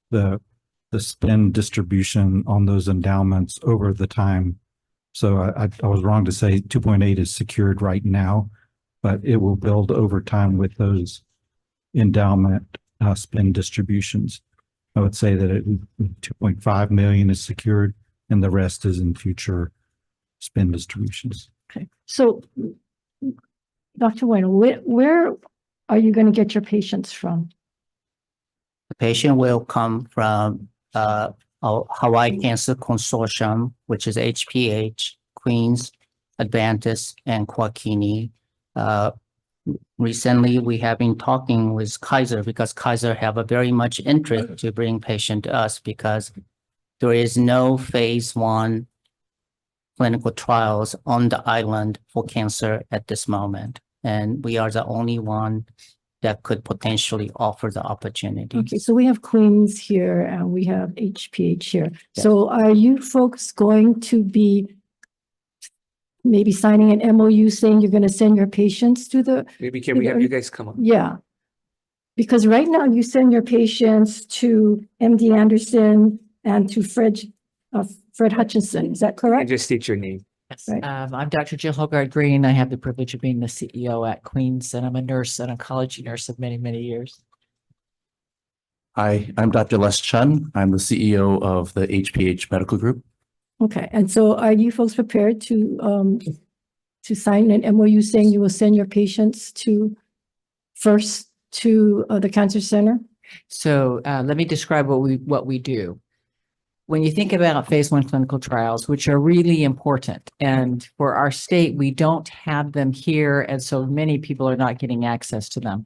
the spend distribution on those endowments over the time. So I was wrong to say 2.8 is secured right now, but it will build over time with those endowment spend distributions. I would say that 2.5 million is secured and the rest is in future spend distributions. Okay. So Dr. Bueno, where are you going to get your patients from? The patient will come from our Hawaii Cancer Consortium, which is HPH, Queens, Adventist, and Kwakini. Recently, we have been talking with Kaiser because Kaiser have a very much interest to bring patient to us because there is no phase 1 clinical trials on the island for cancer at this moment. And we are the only one that could potentially offer the opportunity. Okay, so we have Queens here and we have HPH here. Yes. So are you folks going to be maybe signing an MOU saying you're going to send your patients to the, Maybe can we have you guys come on? yeah. Because right now you send your patients to MD Anderson and to Fred Hutchinson. Is that And correct? just state your name. Yes, Right. I'm Dr. Jill Hogard Green. I have the privilege of being the CEO at Queens, and I'm a nurse, an oncology nurse of many, many years. Hi, I'm Dr. Les Chun. I'm the CEO of the HPH Medical Group. Okay, and so are you folks prepared to sign an MOU saying you will send your patients first to the Cancer Center? So let me describe what we do. When you think about phase 1 clinical trials, which are really important, and for our state, we don't have them here, and so many people are not getting access to them.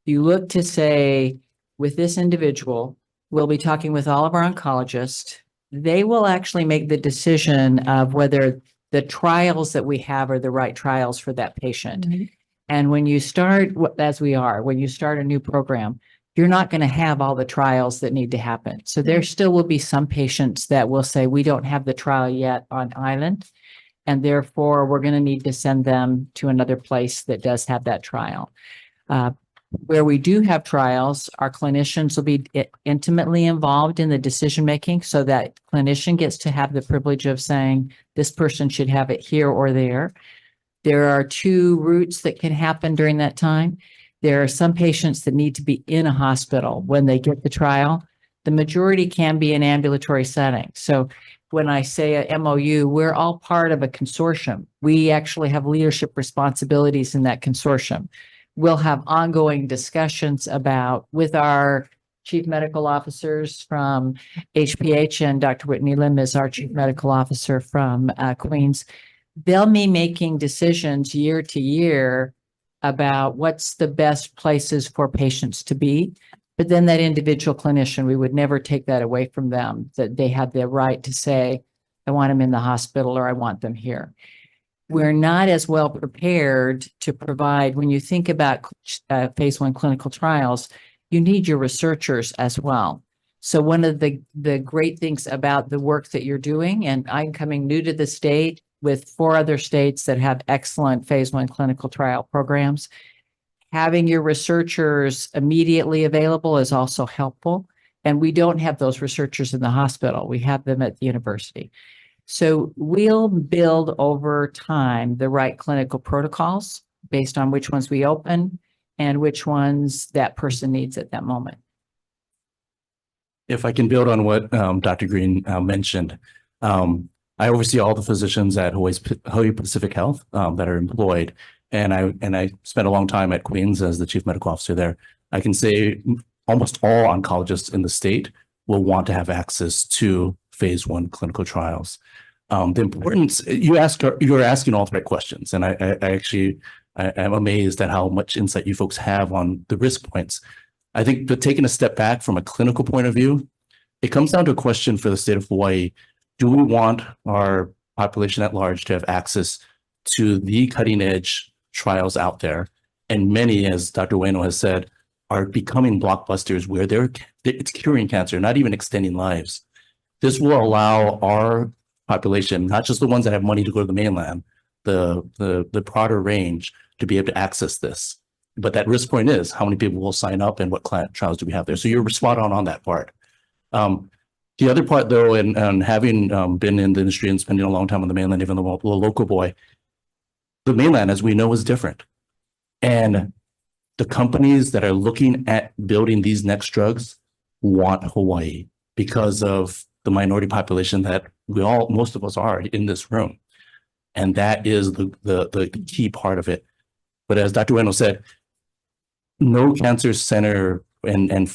You look to say, with this individual, we'll be talking with all of our oncologists. They will actually make the decision of whether the trials that we have are the right trials for that patient. Mm-hmm. And when you start, when you start a new program, you're not going to have all the trials that need to happen. So there still will be some patients that will say, we don't have the trial yet on island, and therefore we're going to need to send them to another place that does have that trial. Where we do have trials, our clinicians will be intimately involved in the decision-making, so that clinician gets to have the privilege of saying, this person should have it here or there. There are 2 routes that can happen during that time. There are some patients that need to be in a hospital when they get the trial. The majority can be in ambulatory setting. So when I say a MOU, we're all part of a consortium. We actually have leadership responsibilities in that consortium. We'll have ongoing discussions with our chief medical officers from HPH, and Dr. Whitney Lim is our chief medical officer from Queens. They'll be making decisions year to year about what's the best places for patients to be. But then that individual clinician, we would never take that away from them, that they have the right to say, I want them in the hospital or I want them here. We're not as well prepared to provide, when you think about phase 1 clinical trials, you need your researchers as well. So one of the great things about the work that you're doing, and I'm coming new to the state with 4 other states that have excellent phase 1 clinical trial programs, having your researchers immediately available is also helpful. And we don't have those researchers in the hospital. We have them at the university. So we'll build over time the right clinical protocols based on which ones we open and which ones that person needs at that moment. If I can build on what Dr. Green mentioned, I oversee all the physicians at Hawaii Pacific Health that are employed, and I spent a long time at Queens as the chief medical officer there. I can say almost all oncologists in the state will want to have access to phase 1 clinical trials. The importance, you're asking all the right questions, and I'm amazed at how much insight you folks have on the risk points. I think that taking a step back from a clinical point of view, it comes down to a question for the state of Hawaii. Do we want our population at large to have access to the cutting edge trials out there? And many, as Dr. Ueno has said, are becoming blockbusters where it's curing cancer, not even extending lives. This will allow our population, not just the ones that have money to go to the mainland, the broader range, to be able to access this. But that risk point is how many people will sign up and what client trials do we have there. So you're spot on that part. The other part, though, and having been in the industry and spending a long time on the mainland, even though I'm a local boy, the mainland, as we know, is different. And the companies that are looking at building these next drugs want Hawaii because of the minority population that most of us are in this room. And that is the key part of it. But as Dr. Ueno said, no cancer center and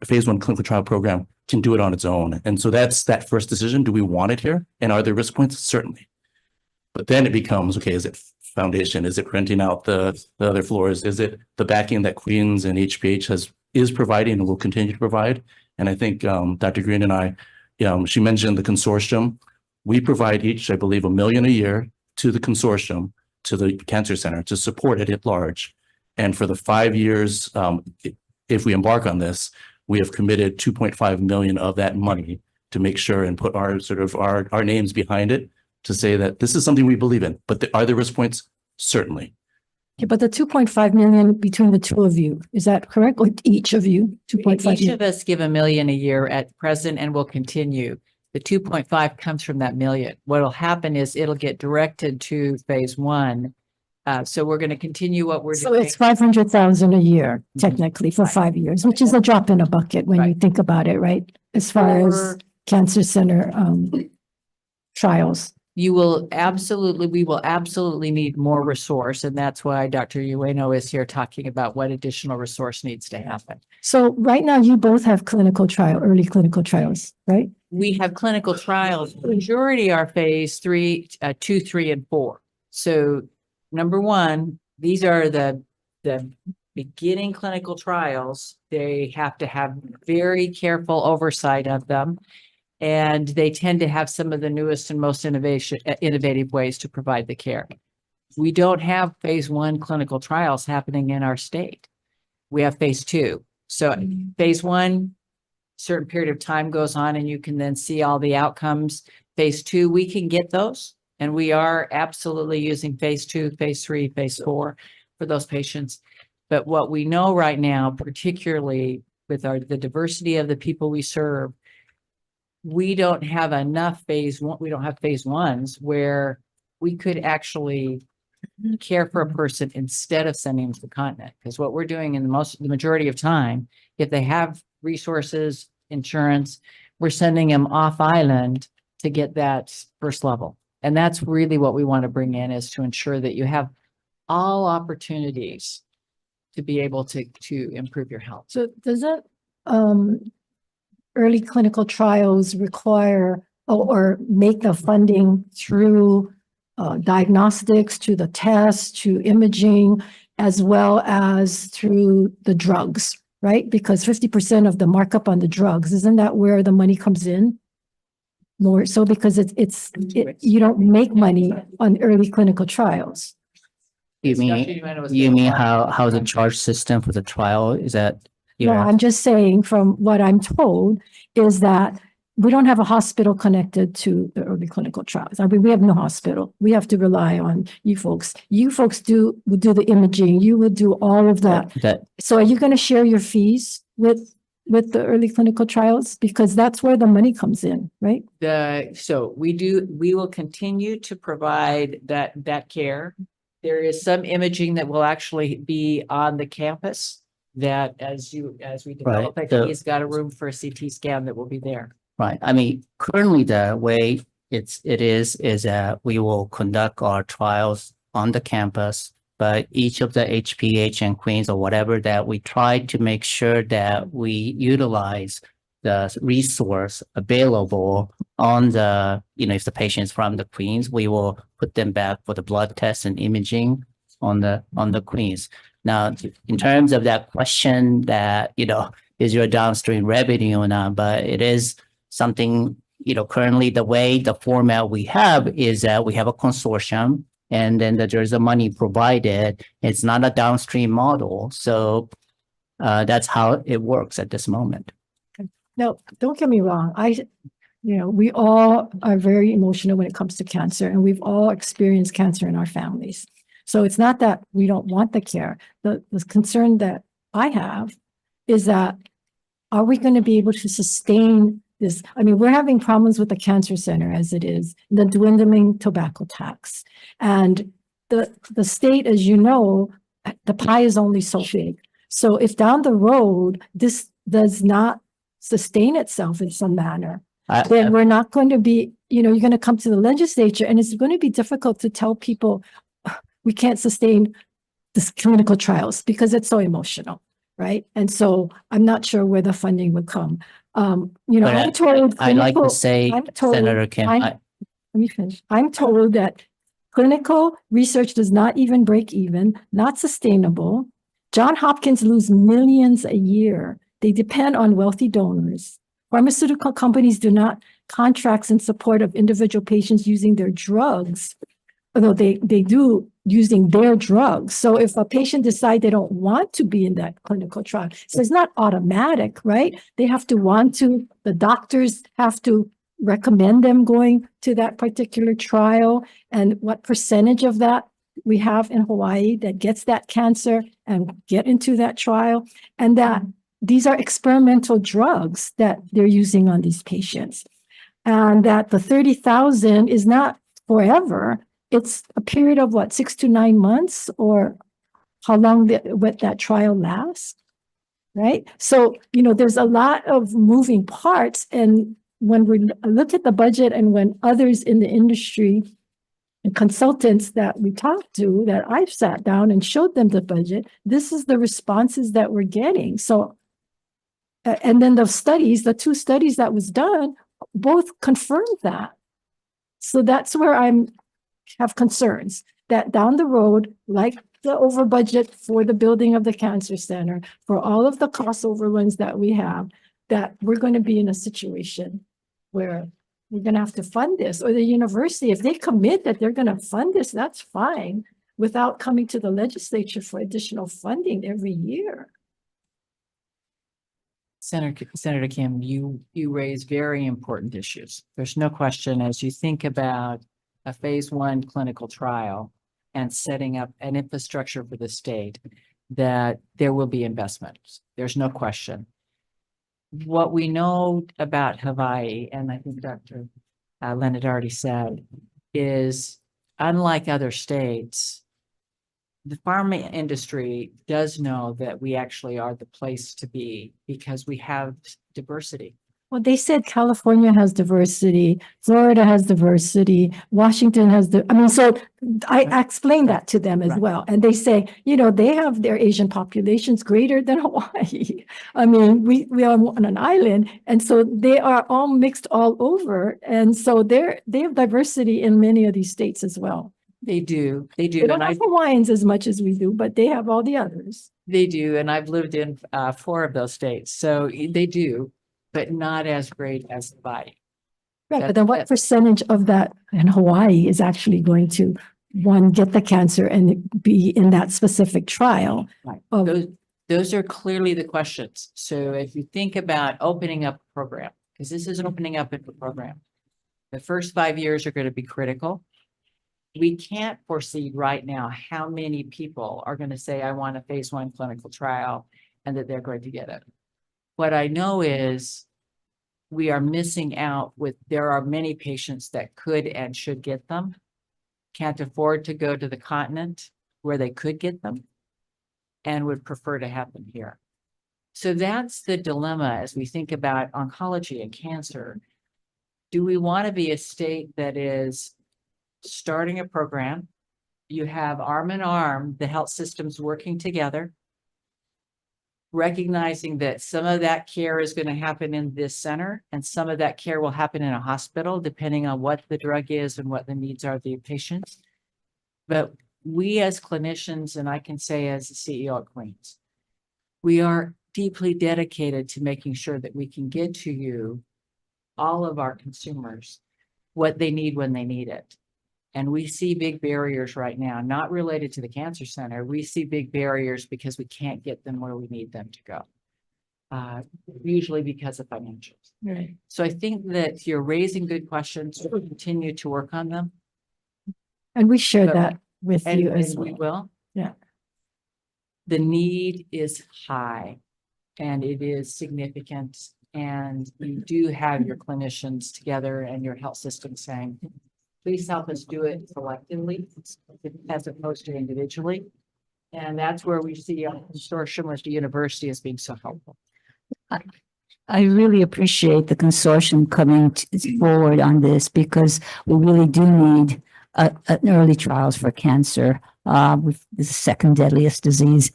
phase 1 clinical trial program can do it on its own. And so that's that first decision. Do we want it here? And are there risk points? Certainly. But then it becomes, okay, is it foundation? Is it renting out the other floors? Is it the backing that Queens and HPH is providing and will continue to provide? And I think Dr. Green and I, she mentioned the consortium. We provide each, I believe, $1 million a year to the consortium, to the cancer center, to support it at large. And for the 5 years, if we embark on this, we have committed 2.5 million of that money to make sure and put our names behind it to say that this is something we believe in. But are there risk points? Certainly. Okay, but the 2.5 million between the two of you, is that correct? Or each of you, 2.5? Each of us give $1 million a year at present and will continue. The 2.5 comes from that million. What will happen is it'll get directed to phase 1. So we're going to continue what we're So doing. it's 500,000 a year, technically, for 5 years, which is a drop in a bucket when you think about it, right? As far as cancer center trials. We will absolutely need more resource. And that's why Dr. Ueno is here talking about what additional resource needs to happen. So right now you both have early clinical trials, right? We have clinical trials. The majority are phase 3, 2, 3, and 4. So number 1, these are the beginning clinical trials. They have to have very careful oversight of them. And they tend to have some of the newest and most innovative ways to provide the care. We don't have phase 1 clinical trials happening in our state. We have phase 2. So phase 1, certain period of time goes on and you can then see all the outcomes. Phase 2, we can get those. And we are absolutely using phase 2, phase 3, phase 4 for those patients. But what we know right now, particularly with the diversity of the people we serve, we don't have enough phase 1. We don't have phase 1s where we could actually care for a person instead of sending them to the continent. Because what we're doing in the majority of time, if they have resources, insurance, we're sending them off island to get that first level. And that's really what we want to bring in, is to ensure that you have all opportunities to be able to improve your health. So does that early clinical trials require or make the funding through diagnostics, to the tests, to imaging, as well as through the drugs, right? Because 50% of the markup on the drugs, isn't that where the money comes in? More so because you don't make money on early clinical trials. You mean how the charge system for the trial is that? No, I'm just saying from what I'm told is that we don't have a hospital connected to the early clinical trials. I mean, we have no hospital. We have to rely on you folks. You folks will do the imaging. You will do all of that. So are you going to share your fees with the early clinical trials? Because that's where the money comes in, right? So we will continue to provide that care. There is some imaging that will actually be on the campus that as we develop it, he's got a room for a CT scan that will be there. Right. I mean, currently the way it is that we will conduct our trials on the campus, but each of the HPH and Queens or whatever that we try to make sure that we utilize the resource available on the, if the patient's from the Queens, we will put them back for the blood test and imaging on the Queens. Now, in terms of that question that, is your downstream revenue or not, but it is something, currently the format we have is that we have a consortium and then that there's a money provided. It's not a downstream model. So that's how it works at this moment. No, don't get me wrong. We all are very emotional when it comes to cancer, and we've all experienced cancer in our families. So it's not that we don't want the care. The concern that I have is that, are we going to be able to sustain this? I mean, we're having problems with the cancer center as it is, the dwindling tobacco tax. And the state, as you know, the pie is only so big. So if down the road, this does not sustain itself in some manner, then we're not going to be, you're going to come to the legislature and it's going to be difficult to tell people we can't sustain this clinical trials because it's so emotional, right? And so I'm not sure where the funding would come. I'm told. I'd like to say, Senator Kim, let me finish. I'm told that clinical research does not even break even, not sustainable. Johns Hopkins lose millions a year. They depend on wealthy donors. Pharmaceutical companies do not contracts in support of individual patients using their drugs, although they do using their drugs. So if a patient decides they don't want to be in that clinical trial, so it's not automatic, right? They have to want to, the doctors have to recommend them going to that particular trial, and what percentage of that we have in Hawaii that gets that cancer and get into that trial, and that these are experimental drugs that they're using on these patients, and that the 30,000 is not forever. It's a period of 6 to 9 months, or how long that trial lasts, right? So, there's a lot of moving parts. And when we look at the budget and when others in the industry and consultants that we talked to, that I've sat down and showed them the budget, this is the responses that we're getting. So, and then the 2 studies that was done, both confirmed that. So that's where have concerns that down the road, like the over budget for the building of the cancer center, for all of the cost overruns that we have, that we're going to be in a situation where we're going to have to fund this, or the university, if they commit that they're going to fund this, that's fine, without coming to the legislature for additional funding every year. Senator Kim, you raise very important issues. There's no question, as you think about a phase 1 clinical trial and setting up an infrastructure for the state, that there will be investments. There's no question. What we know about Hawaii, and I think Dr. Leonard already said, is unlike other states, the pharma industry does know that we actually are the place to be because we have diversity. Well, they said California has diversity, Florida has diversity, Washington has so I explained that to them as Right. well. And they say, they have their Asian populations greater than Hawaii. I mean, we are on an island, and so they are all mixed all over. And so they have diversity in many of these states as well. They do. They They do. don't And have Hawaiians as much as we do, but they have all the others. they do. And I've lived in 4 of those states. So they do, but not as great as Hawaii. Right, That- but then what that- percentage of that in Hawaii is actually going to, one, get the cancer and be in that specific trial? Right. Of- Those are clearly the questions. So if you think about opening up a program, because this is opening up a program, the first 5 years are going to be critical. We can't foresee right now how many people are going to say, I want a phase 1 clinical trial, and that they're going to get it. What I know is we are missing out there are many patients that could and should get them, can't afford to go to the continent where they could get them, and would prefer to have them here. So that's the dilemma as we think about oncology and cancer. Do we want to be a state that is starting a program? You have arm in arm, the health systems working together, recognizing that some of that care is going to happen in this center and some of that care will happen in a hospital, depending on what the drug is and what the needs are of the patients. But we as clinicians, and I can say as the CEO at Queens, we are deeply dedicated to making sure that we can get to you, all of our consumers, what they need when they need it. And we see big barriers right now, not related to the cancer center. We see big barriers because we can't get them where we need them to go. Usually because of financials. Right. So I think that you're raising good questions. We'll continue to work on them. And we share But- that with And, you as and we well. will. Yeah. The need is high and it is significant. And you do have your clinicians together and your health system saying, please help us do it collectively as opposed to individually. And that's where we see a consortium with the university as being so helpful. I really appreciate the consortium coming forward on this because we really do need an early trials for cancer. With the second deadliest disease.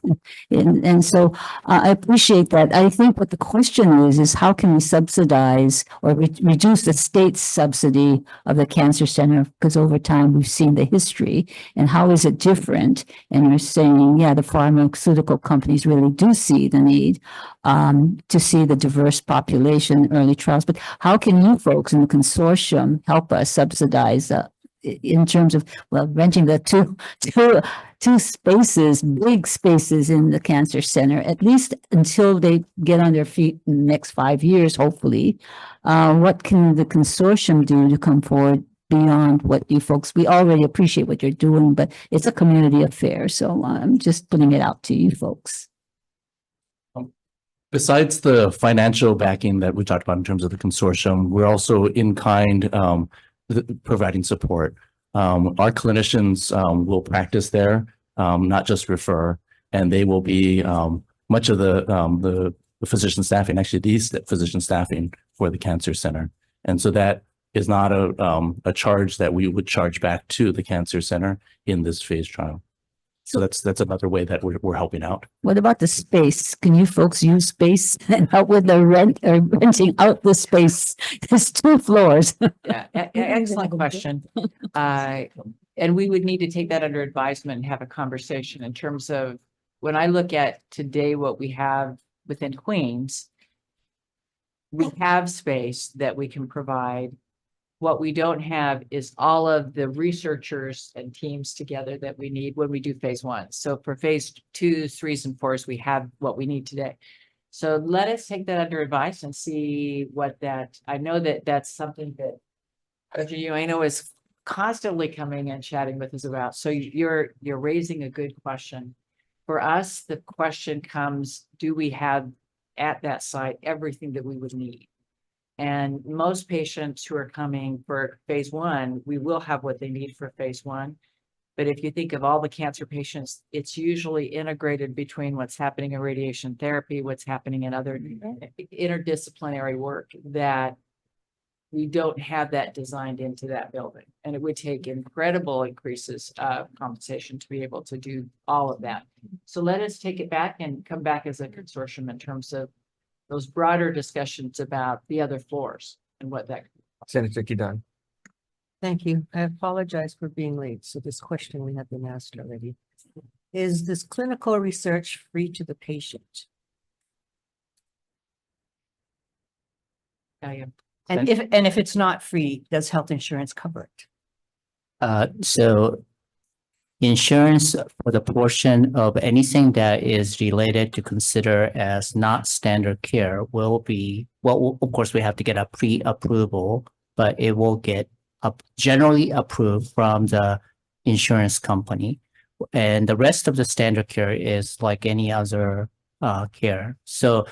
And so I appreciate that. I think what the question is how can we subsidize or reduce the state's subsidy of the cancer center? Because over time we've seen the history and how is it different? And you're saying, yeah, the pharmaceutical companies really do see the need to see the diverse population early trials. But how can you folks in the consortium help us subsidize in terms of, well, renting the two spaces, big spaces in the cancer center, at least until they get on their feet in the next 5 years, hopefully. What can the consortium do to come forward beyond what you folks, we already appreciate what you're doing, but it's a community affair. So I'm just putting it out to you folks. Besides the financial backing that we talked about in terms of the consortium, we're also in kind providing support. Our clinicians will practice there, not just refer, and they will be much of the physician staffing, actually these physician staffing for the cancer center. And so that is not a charge that we would charge back to the cancer center in this phase trial. So that's another way that we're helping out. What about the space? Can you folks use space and help with the renting out the space? There's 2 floors. Yeah, excellent question. And we would need to take that under advisement and have a conversation in terms of when I look at today, what we have within Queens, we have space that we can provide. What we don't have is all of the researchers and teams together that we need when we do phase 1. So for phase 2s, 3s, and 4s, we have what we need today. So let us take that under advice and see what that, I know that that's something that Dr. Ueno is constantly coming and chatting with us about. So you're raising a good question. For us, the question comes, do we have at that site everything that we would need? And most patients who are coming for phase 1, we will have what they need for phase 1. But if you think of all the cancer patients, it's usually integrated between what's happening in radiation therapy, what's happening in other interdisciplinary work that we don't have that designed into that building. And it would take incredible increases of compensation to be able to do all of that. So let us take it back and come back as a consortium in terms of those broader discussions about the other floors and what that. Senator Kidani. Thank you. I apologize for being late. So this question we have been asked already. Is this clinical research free to the patient? And if it's not free, does health insurance cover it? So insurance for the portion of anything that is related to consider as not standard care will be, well, of course, we have to get a pre-approval, but it will get generally approved from the insurance company. And the rest of the standard care is like any other care. So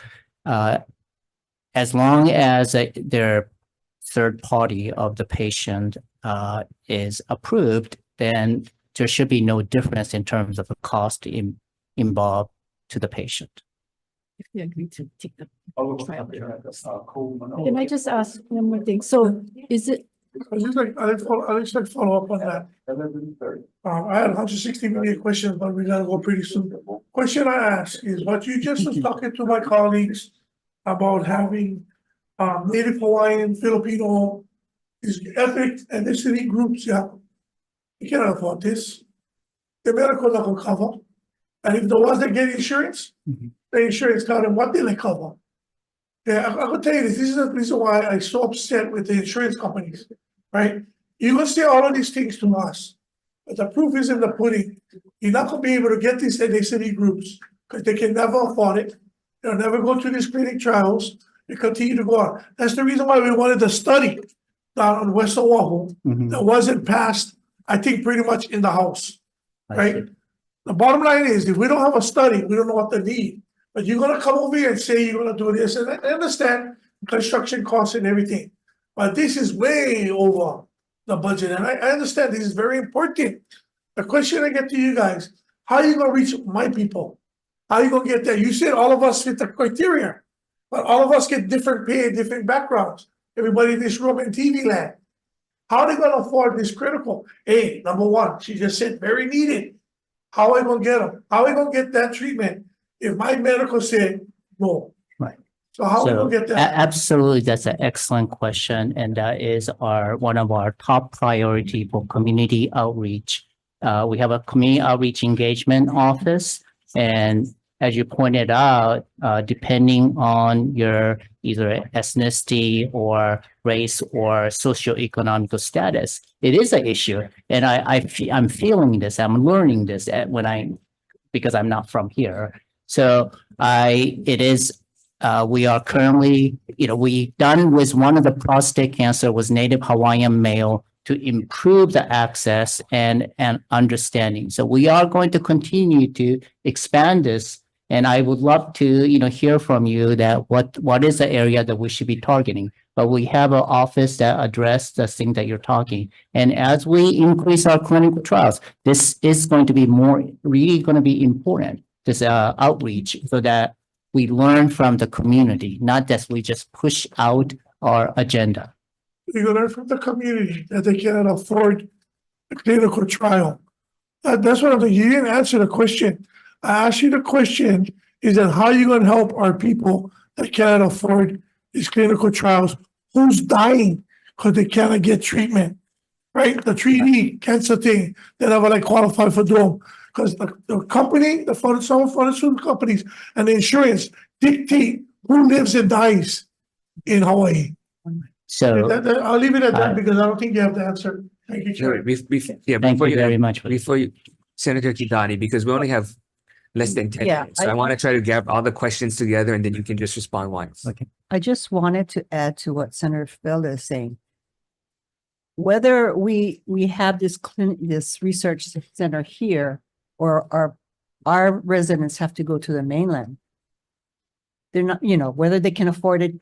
as long as their third party of the patient is approved, then there should be no difference in terms of the cost involved to the patient. If we agree to take the trial. Can I just ask one more thing? So is it, I just like, I just like follow up on that. I had 160 million questions, but we gotta go pretty soon. Question I ask is what you just was talking to my colleagues about having Native Hawaiian, Filipino, these ethnic ethnicity groups, yeah. You cannot afford this. The medical not gonna cover. And if the ones that get insurance, the insurance tell them what they cover. Yeah, I can tell you this is the reason why I'm so upset with the insurance companies, right? You can say all of these things to us, but the proof is in the pudding. You're not gonna be able to get these ethnicity groups because they can never afford it. They'll never go through these clinic trials. They continue to go on. That's the reason why we wanted the study down on West Oahu that wasn't passed, I think, pretty much in the House, right? The bottom line is, if we don't have a study, we don't know what they need. But you're gonna come over here and say you're gonna do this, and I understand construction costs and everything. But this is way over the budget, and I understand this is very important. The question I get to you guys, how are you gonna reach my people? How are you gonna get there? You said all of us fit the criteria, but all of us get different pay, different backgrounds. Everybody in this room in TV land. How are they gonna afford this critical? Hey, number one, she just said very needed. How are we gonna get them? How are we gonna get that treatment if my medical said no? Right. So how are we gonna get that? Absolutely, that's an excellent question, and that is one of our top priority for community outreach. We have a community outreach engagement office, and as you pointed out, depending on your either ethnicity or race or socioeconomic status, it is an issue. And I'm feeling this, I'm learning this because I'm not from here. So we are currently, we done with one of the prostate cancer was Native Hawaiian male to improve the access and understanding. So we are going to continue to expand this. And I would love to, hear from you that what is the area that we should be targeting. But we have an office that addresses the thing that you're talking. And as we increase our clinical trials, this is going to be really going to be important, this outreach, so that we learn from the community, not that we just push out our agenda. You learn from the community that they cannot afford a clinical trial. That's what I'm saying. You didn't answer the question. I asked you the question, is that how are you gonna help our people that cannot afford these clinical trials? Who's dying because they cannot get treatment, right? The 3D cancer thing, they never qualify for them. Because the company, some pharmaceutical companies and the insurance dictate who lives and dies in Hawaii. So I'll leave it at that because I don't think you have the answer. Thank you, Chair. thank you very much. Before you, Senator Kidani, because we only have less than 10 minutes. So I want to try to get all the questions together and then you can just respond once. Okay. I just wanted to add to what Senator Felder is saying. Whether we have this research center here or our residents have to go to the mainland, they're not, whether they can afford it,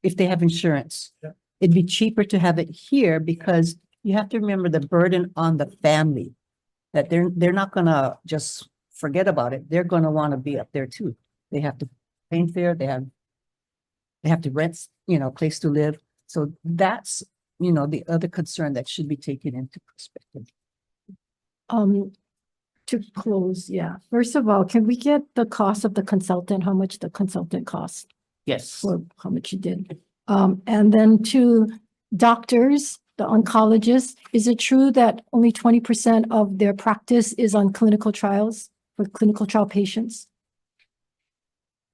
if they have insurance, it'd be cheaper to have it here because you have to remember the burden on the family. That they're not gonna just forget about it. They're gonna want to be up there too. They have to pay fare, they have to rent, place to live. So that's, the other concern that should be taken into perspective. To close, yeah. First of all, can we get the cost of the consultant, how much the consultant costs, Yes. or how much you did? And then to doctors, the oncologists, is it true that only 20% of their practice is on clinical trials for clinical trial patients?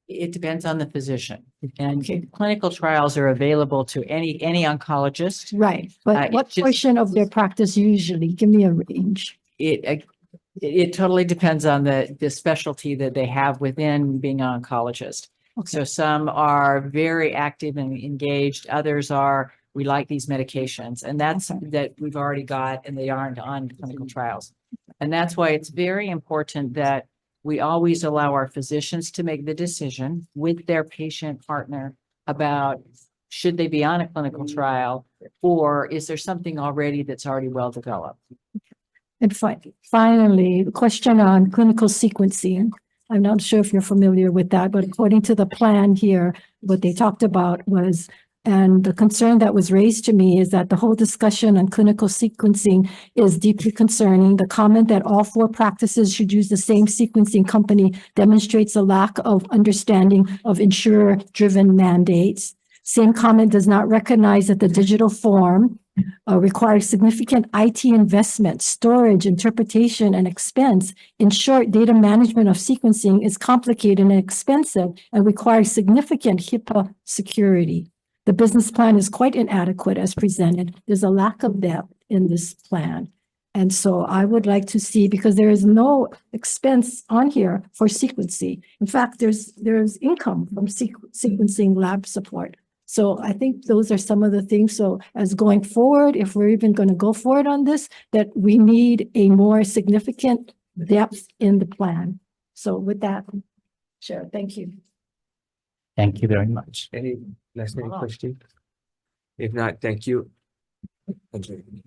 It depends on the physician. And clinical trials are available to any oncologist. Right, but it what just- portion of their practice usually? Give me a range. It totally depends on the specialty that they have within being an oncologist. So Okay, some are very active and engaged, others are, we like these medications, and that's that we've already got, and they aren't on clinical trials. And that's why it's very important that we always allow our physicians to make the decision with their patient partner about should they be on a clinical trial, or is there something already that's already well developed? and finally, the question on clinical sequencing. I'm not sure if you're familiar with that, but according to the plan here, what they talked about was, and the concern that was raised to me is that the whole discussion on clinical sequencing is deeply concerning. The comment that all 4 practices should use the same sequencing company demonstrates a lack of understanding of insurer-driven mandates. Same comment does not recognize that the digital form requires significant IT investment, storage, interpretation, and expense. In short, data management of sequencing is complicated and expensive and requires significant HIPAA security. The business plan is quite inadequate as presented. There's a lack of depth in this plan. And so I would like to see, because there is no expense on here for sequencing. In fact, there's income from sequencing lab support. So I think those are some of the things. So as going forward, if we're even going to go forward on this, that we need a more significant depth in the plan. So with that, Chair, thank you. Thank you very much. Any last minute question? If not, thank you. Adjourn.